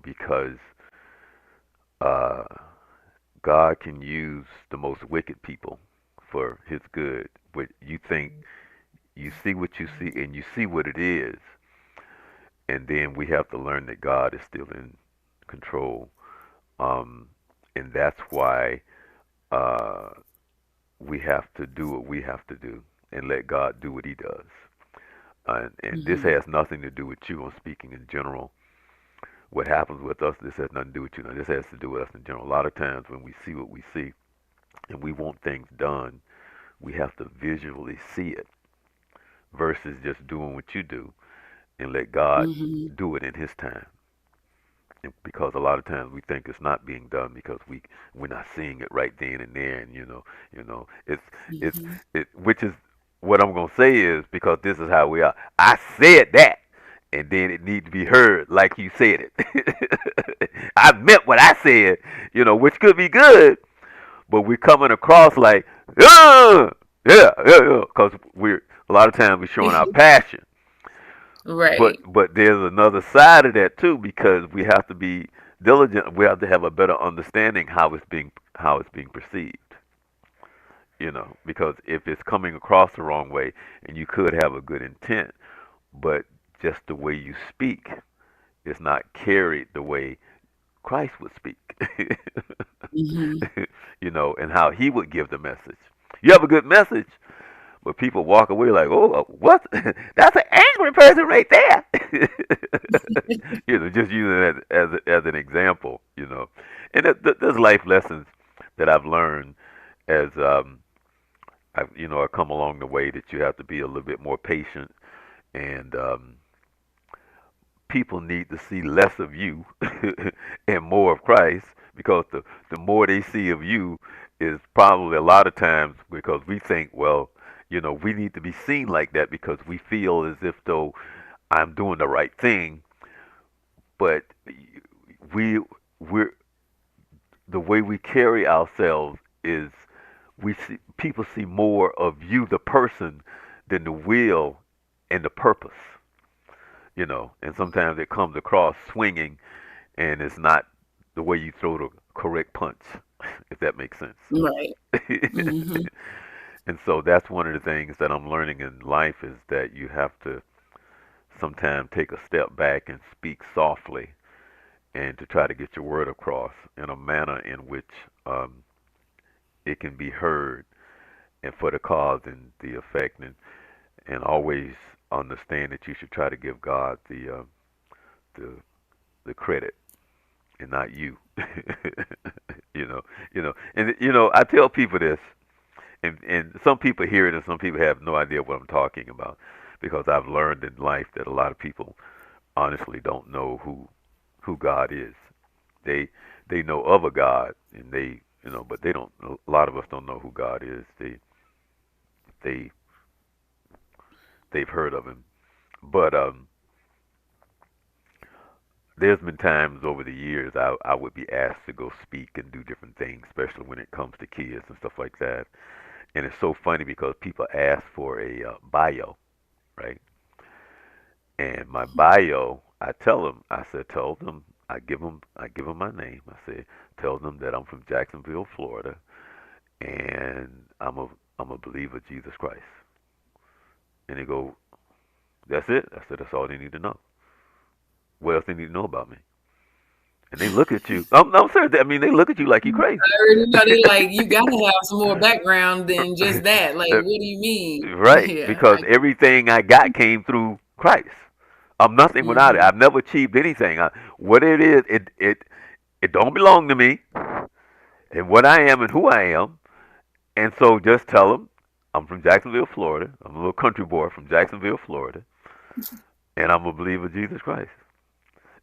because uh, God can use the most wicked people for his good. But you think you see what you see and you see what it is. And then we have to learn that God is still in control. Um, and that's why uh, we have to do what we have to do and let God do what he does. And this Hmm. has nothing to do with you. I'm speaking in general. What happens with us, this has nothing to do with you. Now, this has to do with us in general. A lot of times when we see what we see and we want things done, we have to visually see it versus just doing what you do and let God Hmm. do it in his time. Because a lot of times we think it's not being done because we're not seeing it right then and there, and it's Hmm. it which is what I'm gonna say is because this is how we are. I said that, and then it needs to be heard like you said it. I meant what I said, which could be good, but we're coming across like, yeah, yeah, yeah, because we're a lot of times we're showing our passion. But Right. but there's another side of that too because we have to be diligent. We have to have a better understanding how it's being perceived. Because if it's coming across the wrong way, and you could have a good intent, but just the way you speak is not carried the way Christ would speak. Hmm. And how he would give the message. You have a good message, but people walk away like, "Oh, what? That's an angry person right there." Just using that as an example. And there's life lessons that I've learned as I come along the way that you have to be a little bit more patient, and people need to see less of you and more of Christ because the more they see of you is probably a lot of times because we think, well, we need to be seen like that because we feel as if though I'm doing the right thing, but we we're the way we carry ourselves is we see people see more of you the person than the will and the purpose, and sometimes it comes across swinging and it's not the way you throw the correct punch, if that makes sense. Right. Hmm. And so that's one of the things that I'm learning in life is that you have to sometimes take a step back and speak softly and to try to get your word across in a manner in which it can be heard and for the cause and the effect and always understand that you should try to give God the the credit and not you. you know, and I tell people this, and some people hear it, and some people have no idea what I'm talking about, because I've learned in life that a lot of people honestly don't know who God is. They they know of a God, and but they don't. A lot of us don't know who God is. They they've heard of him, but there's been times over the years I would be asked to go speak and do different things, especially when it comes to kids and stuff like that. And it's so funny because people ask for a bio, right? And my bio, I tell them, I give them my name. I say, tell them that I'm from Jacksonville, Florida, and I'm a believer of Jesus Christ. And they go, that's it. I said, that's all they need to know. What else they need to know about me? And they look at you. I'm serious. I mean, they look at you like you crazy. I already know they like you gotta have some more background than just that. Like, what do you mean? Right, Yeah. because everything I got came through Christ. I'm nothing without it. Mm-hmm. I've never achieved anything. What it is, it don't belong to me, and what I am and who I am. And so just tell them I'm from Jacksonville, Florida. I'm a little country boy from Jacksonville, Florida, and I'm a believer of Jesus Christ.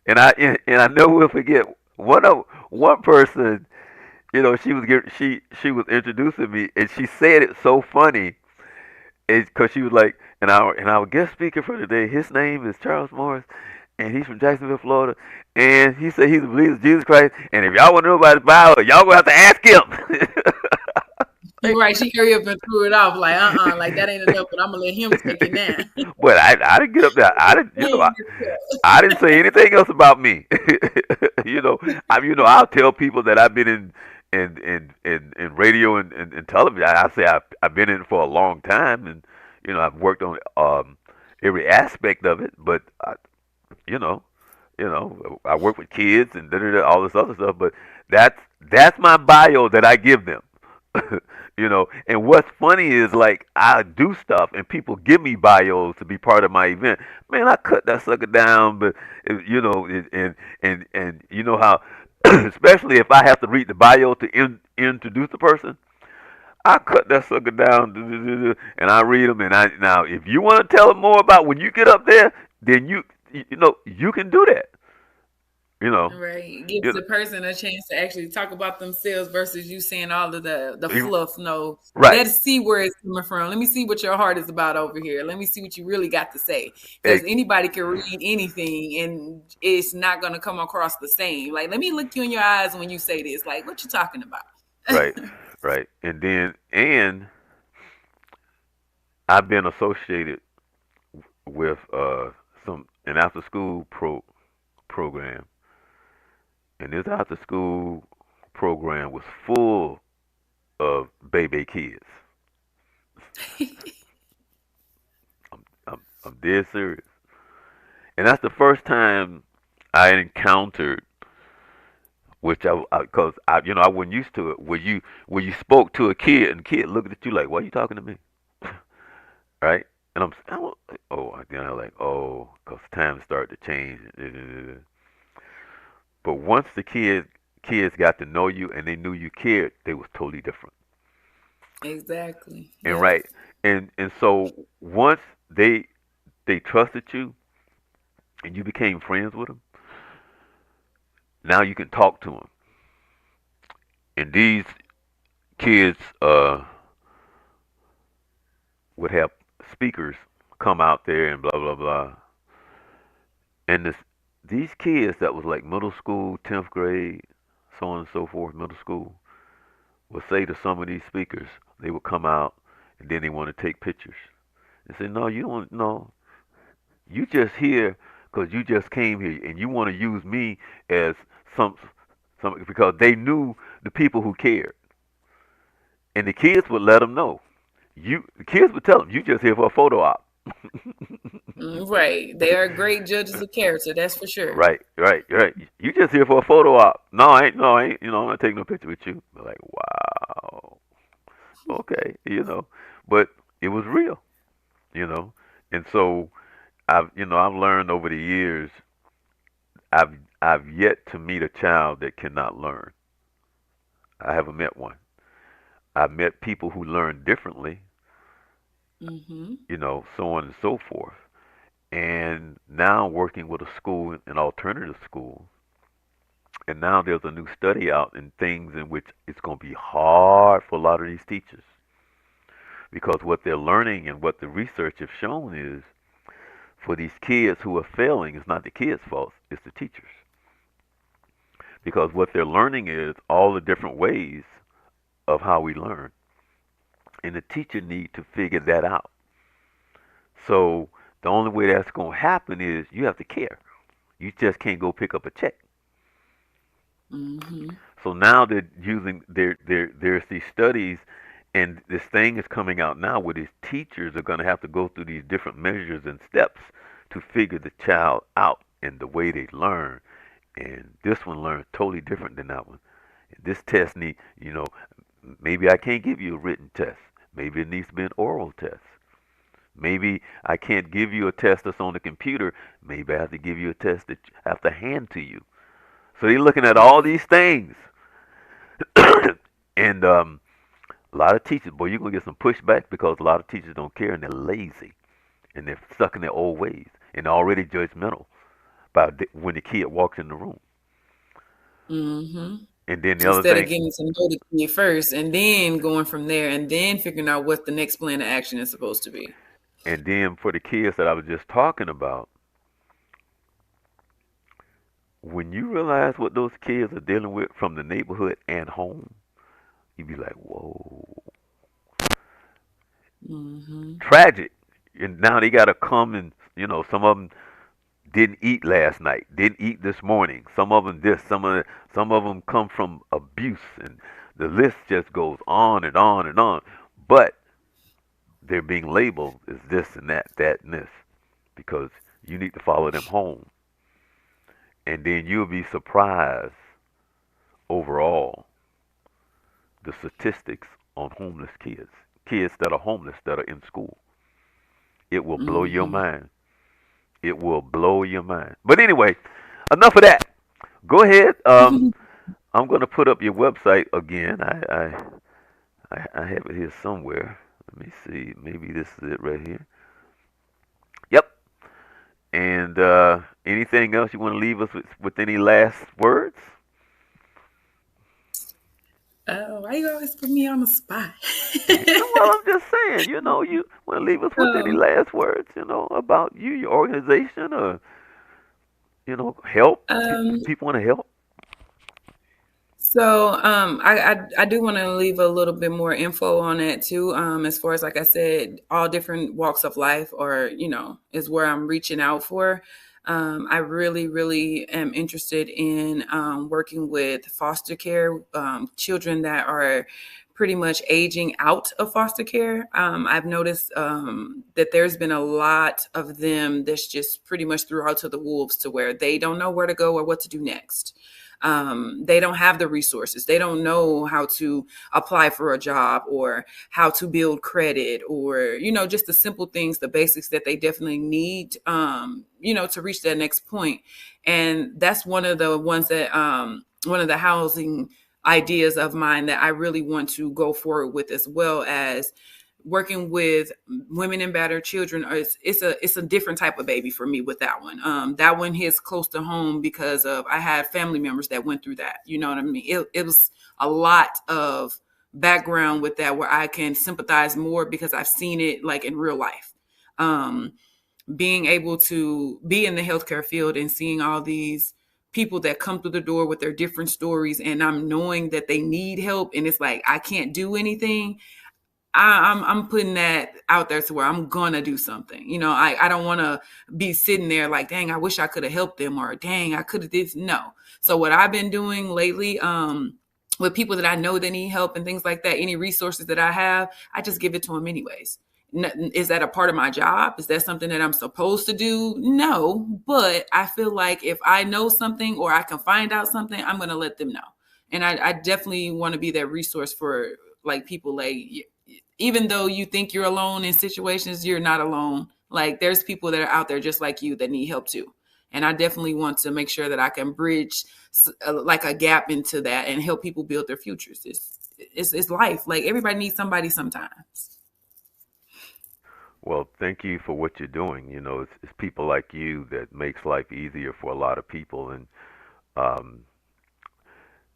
And I never will forget one person. You know, she was introducing me, and she said it so funny. It's because she was like, and our guest speaker for today, his name is Charles Morris, and he's from Jacksonville, Florida. And he said he's a believer of Jesus Christ. And if y'all want to know about his Bible, y'all gonna have to ask him. You're right. She hurry up and threw it off like, like that ain't enough, but I'm gonna let him take it now. But I didn't get up there. I didn't, you know, Dang, I didn't say anything else about me. I'll tell people that I've been in radio and television. I say I've been in it for a long time, and I've worked on every aspect of it. But you know, I work with kids and all this other stuff. But that's my bio that I give them. And what's funny is like I do stuff and people give me bios to be part of my event. Man, I cut that sucker down, but and you know how, especially if I have to read the bio to introduce the person, I cut that sucker down and I read them. And I now, if you want to tell them more about when you get up there, then you can do that. You know, right. Gives you know, the person a chance to actually talk about themselves versus you saying all of the fluff. No, right. let's see where it's coming from. Let me see what your heart is about over here. Let me see what you really got to say. Because Eh, anybody can read anything and it's not gonna come across the same. Like, let me look you in your eyes when you say this. Like, what you talking about? right, right. And I've been associated with some an after school program, and this after school program was full of baby kids. I'm dead serious, and that's the first time I encountered, which because I wasn't used to it, where you spoke to a kid and the kid looked at you like, why are you talking to me? Right? And then I'm like, oh, because times started to change. But once the kids got to know you and they knew you cared, they was totally different. Exactly. And Yep. right, and so once they trusted you and you became friends with them, now you can talk to them. And these kids would have speakers come out there and blah blah blah. And these kids that was like middle school, 10th grade, so on and so forth, middle school, would say to some of these speakers, they would come out and then they want to take pictures. And say, no, you don't, no, you just here because you just came here and you want to use me as some, because they knew the people who cared. And the kids would let them know. The kids would tell them, you just here for a photo op. Right. They are great judges of character, that's for sure. Right, right, right. You just here for a photo op. No, I ain't. No, I ain't. I'm not taking no picture with you. They're like, wow, okay, But it was real, you know. And so I've learned over the years. I've yet to meet a child that cannot learn. I haven't met one. I've met people who learn differently, Mm-hmm. so on and so forth. And now working with a school, an alternative school, and now there's a new study out in things in which it's going to be hard for a lot of these teachers because what they're learning and what the research has shown is for these kids who are failing, it's not the kids' fault, it's the teachers. Because what they're learning is all the different ways of how we learn. And the teacher need to figure that out. So the only way that's going to happen is you have to care. You just can't go pick up a check. Mm-hmm. So now they're using there's these studies, and this thing is coming out now where these teachers are going to have to go through these different measures and steps to figure the child out and the way they learn. And this one learns totally different than that one. And this test need, maybe I can't give you a written test. Maybe it needs to be an oral test. Maybe I can't give you a test that's on the computer. Maybe I have to give you a test that I have to hand to you. So they're looking at all Right. these things. And a lot of teachers, boy, you're going to get some pushback because a lot of teachers don't care and they're lazy and they're stuck in their old ways and already judgmental about when the kid walks in the room. Mm-hmm. And then the other Instead of thing, getting to know the kid first and then going from there and then figuring out what the next plan of action is supposed to be. and then for the kids that I was just talking about, when you realize what those kids are dealing with from the neighborhood and home, you be like, whoa, Mm-hmm. tragic. And now they got to come and, some of them didn't eat last night, didn't eat this morning. Some of them this, some of them come from abuse, and the list just goes on and on and on. But they're being labeled as this and that and this, because you need to follow them home, and then you'll be surprised overall the statistics on homeless kids, kids that are homeless that are in school. It will blow your Mm-hmm. mind. It will blow your mind. But anyway, enough of that. Go ahead. I'm going to put up your website again. I have it here somewhere. Let me see. Maybe this is it right here. Yep. And anything else you want to leave us with any last words? Why you always put me on the spot? Well, I'm just saying, you want to leave us with any Oh, last words, about you, your organization, or, help? um, People want to help? I do want to leave a little bit more info on that too. As far as like I said, all different walks of life, or is where I'm reaching out for. I really, really am interested in working with foster care children that are pretty much aging out of foster care. I've noticed that there's been a lot of them that's just pretty much threw out to the wolves to where they don't know where to go or what to do next. They don't have the resources. They don't know how to apply for a job or how to build credit, or just the simple things, the basics that they definitely need to reach that next point. And that's one of the ones that one of the housing ideas of mine that I really want to go forward with, as well as working with women and battered children. It's a different type of baby for me with that one. That one hits close to home because of I had family members that went through that. You know what I mean? It was a lot of background with that where I can sympathize more because I've seen it like in real life. Um, Being able to be in the healthcare field and seeing all these people that come through the door with their different stories, and I'm knowing that they need help, and it's like I can't do anything. I'm putting that out there to where I'm gonna do something. I don't want to be sitting there like, dang, I wish I could have helped them, or dang, I could have this. No. So what I've been doing lately, with people that I know that need help and things like that, any resources that I have, I just give it to them anyways. Is that a part of my job? Is that something that I'm supposed to do? No, but I feel like if I know something or I can find out something, I'm gonna let them know. And I definitely want to be that resource for like people like even though you think you're alone in situations, you're not alone. Like there's people that are out there just like you that need help too. And I definitely want to make sure that I can bridge like a gap into that and help people build their futures. It's life. Like everybody needs somebody sometimes. Well, thank you for what you're doing. It's people like you that makes life easier for a lot of people. And um,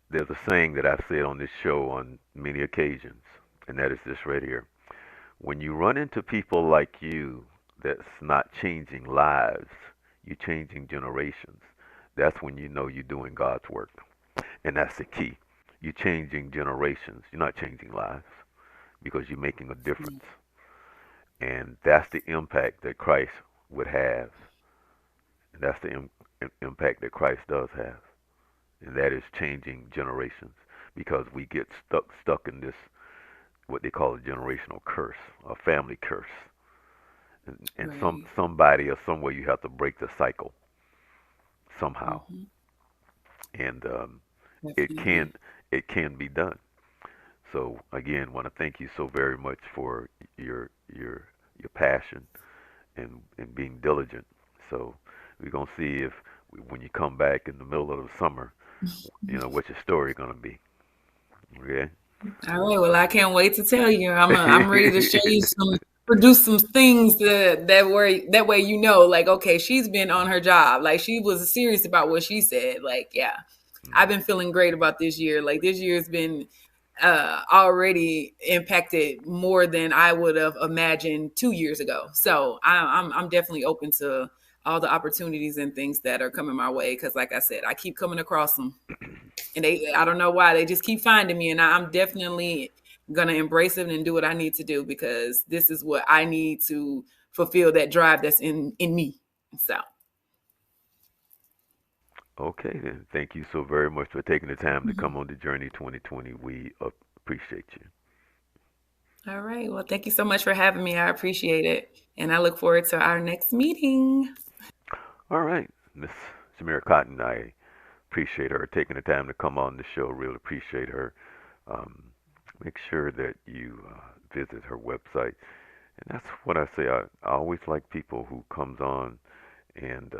there's a saying that I've said on this show on many occasions, and that is this right here. When you run into people like you that's not changing lives, you're changing generations. That's when you know you're doing God's work. And that's the key. You're changing generations. You're not changing lives because you're making a difference. And that's the impact that Christ would have. And that's the impact that Christ does have. and that is changing generations because we get stuck in this what they call a generational curse, a family curse, and Right. somebody or somewhere you have to break the cycle somehow, Hmm. and it Definitely. can it can be done. So again, want to thank you so very much for your your your passion and being diligent. So we're gonna see if when you come back in the middle of the summer, what your story gonna be. Okay. All right. Well, I can't wait to tell you. I'm ready to show you produce some things that way like okay, she's been on her job. Like she was serious about what she said. Like yeah, I've been feeling great about this year. Like this year's been already impacted more than I would have imagined 2 years ago. So I'm definitely open to all the opportunities and things that are coming my way because, like I said, I keep coming across them, and I don't know why they just keep finding me, and I'm definitely gonna embrace it and do what I need to do because this is what I need to fulfill that drive that's in me. So, Okay, then. Thank you so very much for taking the time to come on the Journey 2020. We appreciate you. all right. Well, thank you so much for having me. I appreciate it, and I look forward to our next meeting. All right, Miss Shamira Cotton, I appreciate her taking the time to come on the show. Really appreciate her. Um, Make sure that you visit her website. And that's what I say. I always like people who comes on and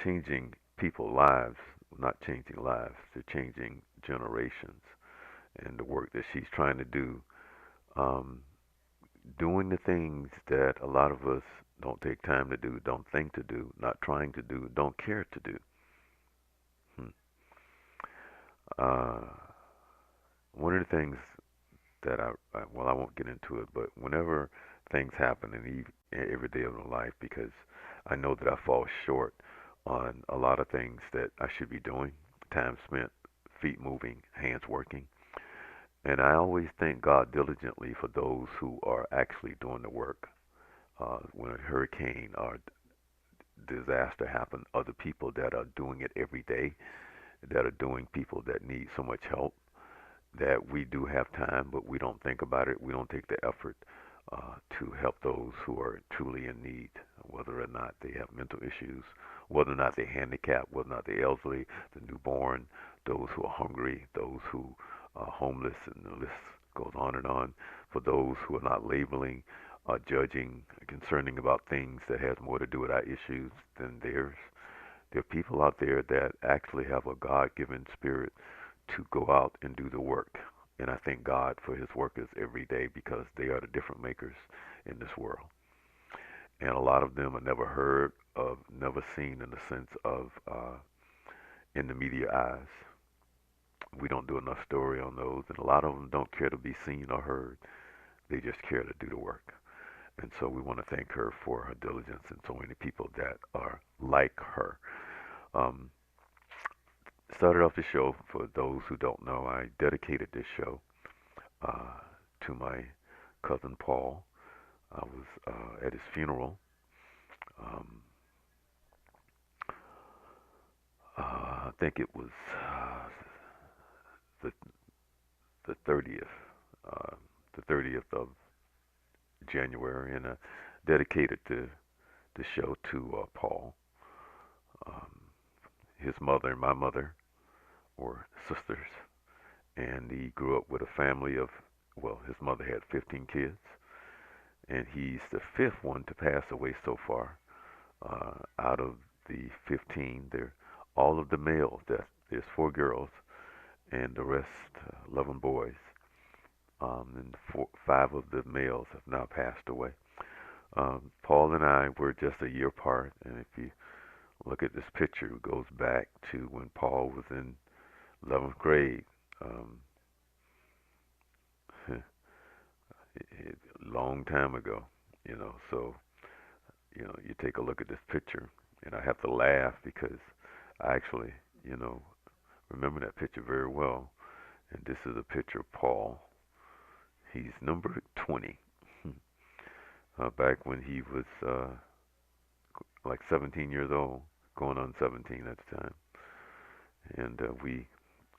changing people's lives, not changing lives, they're changing generations. And the work that she's trying to do, um, doing the things that a lot of us don't take time to do, don't think to do, not trying to do, don't care to do. Hmm. Uh, One of the things that well, I won't get into it, but whenever things happen in every day of my life, because I know that I fall short on a lot of things that I should be doing, time spent, feet moving, hands working. And I always thank God diligently for those who are actually doing the work. When a hurricane or disaster happens, other people that are doing it every day, that are doing people that need so much help, that we do have time, but we don't think about it. We don't take the effort to help those who are truly in need, whether or not they have mental issues, whether or not they're handicapped, whether or not they're elderly, the newborn, those who are hungry, those who are homeless, and the list goes on and on. For those who are not labeling, judging, concerning about things that has more to do with our issues than theirs. There are people out there that actually have a God-given spirit to go out and do the work. And I thank God for his workers every day because they are the different makers in this world. And a lot of them are never heard of, never seen in the sense of in the media eyes. We don't do enough story on those, and a lot of them don't care to be seen or heard. They just care to do the work. And so we want to thank her for her diligence and so many people that are like her. Um, Started off the show, for those who don't know, I dedicated this show uh, to my cousin Paul. I was at his funeral. Um, I think it was the the 30th, uh, the 30th of January, and I dedicated the show to Paul. Um, his mother and my mother were sisters, and he grew up with a family of, well, his mother had 15 kids, and he's the fifth one to pass away so far. Out of the 15, they're all of the males. There's four girls, and the rest 11 boys. And five of the males have now passed away. Paul and I were just a year apart, and if you look at this picture, it goes back to when Paul was in 11th grade. Um, Long time ago, So you take a look at this picture, and I have to laugh because I actually, you know, remember that picture very well. And this is a picture of Paul. He's number 20. Back when he was like 17 years old, going on 17 at the time. And we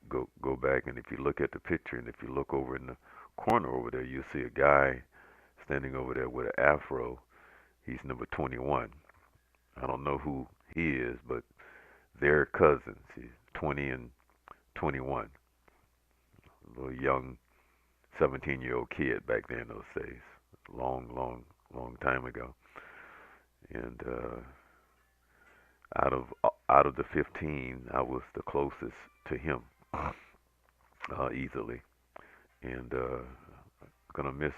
go back, and if you look at the picture, and if you look over in the corner over there, you'll see a guy standing over there with an afro. He's number 21. I don't know who he is, but they're cousins. He's 20 and 21. A little young 17-year-old kid back then in those days. Long, long, long time ago. And out of the 15, I was the closest to him easily. And gonna miss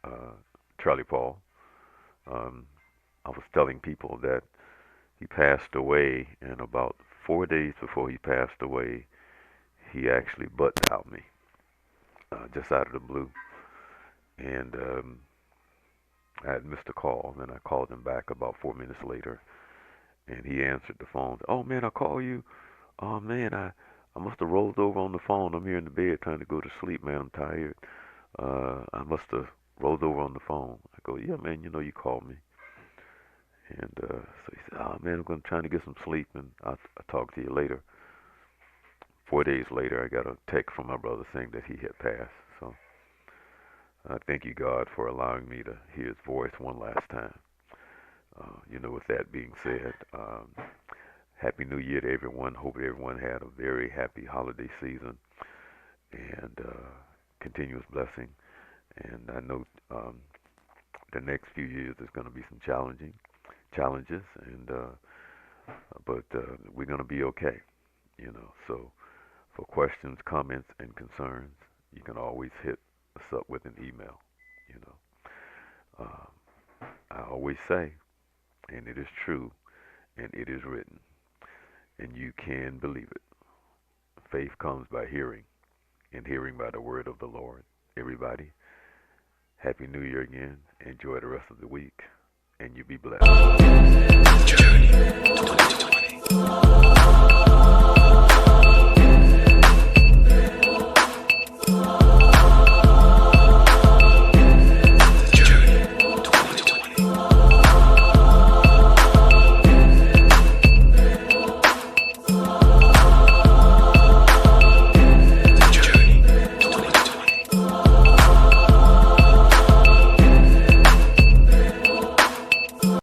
uh, Charley Paul. Um, I was telling people that he passed away, and about 4 days before he passed away, he actually butt dialed me just out of the blue. And I had missed a call, and I called him back about 4 minutes later, and he answered the phone. Oh man, I call you. Oh man, I must have rolled over on the phone. I'm here in the bed trying to go to sleep, man. I'm tired. I must have rolled over on the phone. I go, yeah, man. You know you called me. And so he said, oh man, I'm going trying to get some sleep, and I'll talk to you later. 4 days later, I got a text from my brother saying that he had passed. So I thank you, God, for allowing me to hear his voice one last time. With that being said, Happy New Year to everyone. Hope everyone had a very happy holiday season and continuous blessing. And I know the next few years is going to be some challenges, and but we're going to be okay. So for questions, comments, and concerns, you can always hit us up with an email. You know, I always say, and it is true, and it is written, and you can believe it. Faith comes by hearing, and hearing by the word of the Lord. Everybody, Happy New Year again. Enjoy the rest of the week, and you be blessed.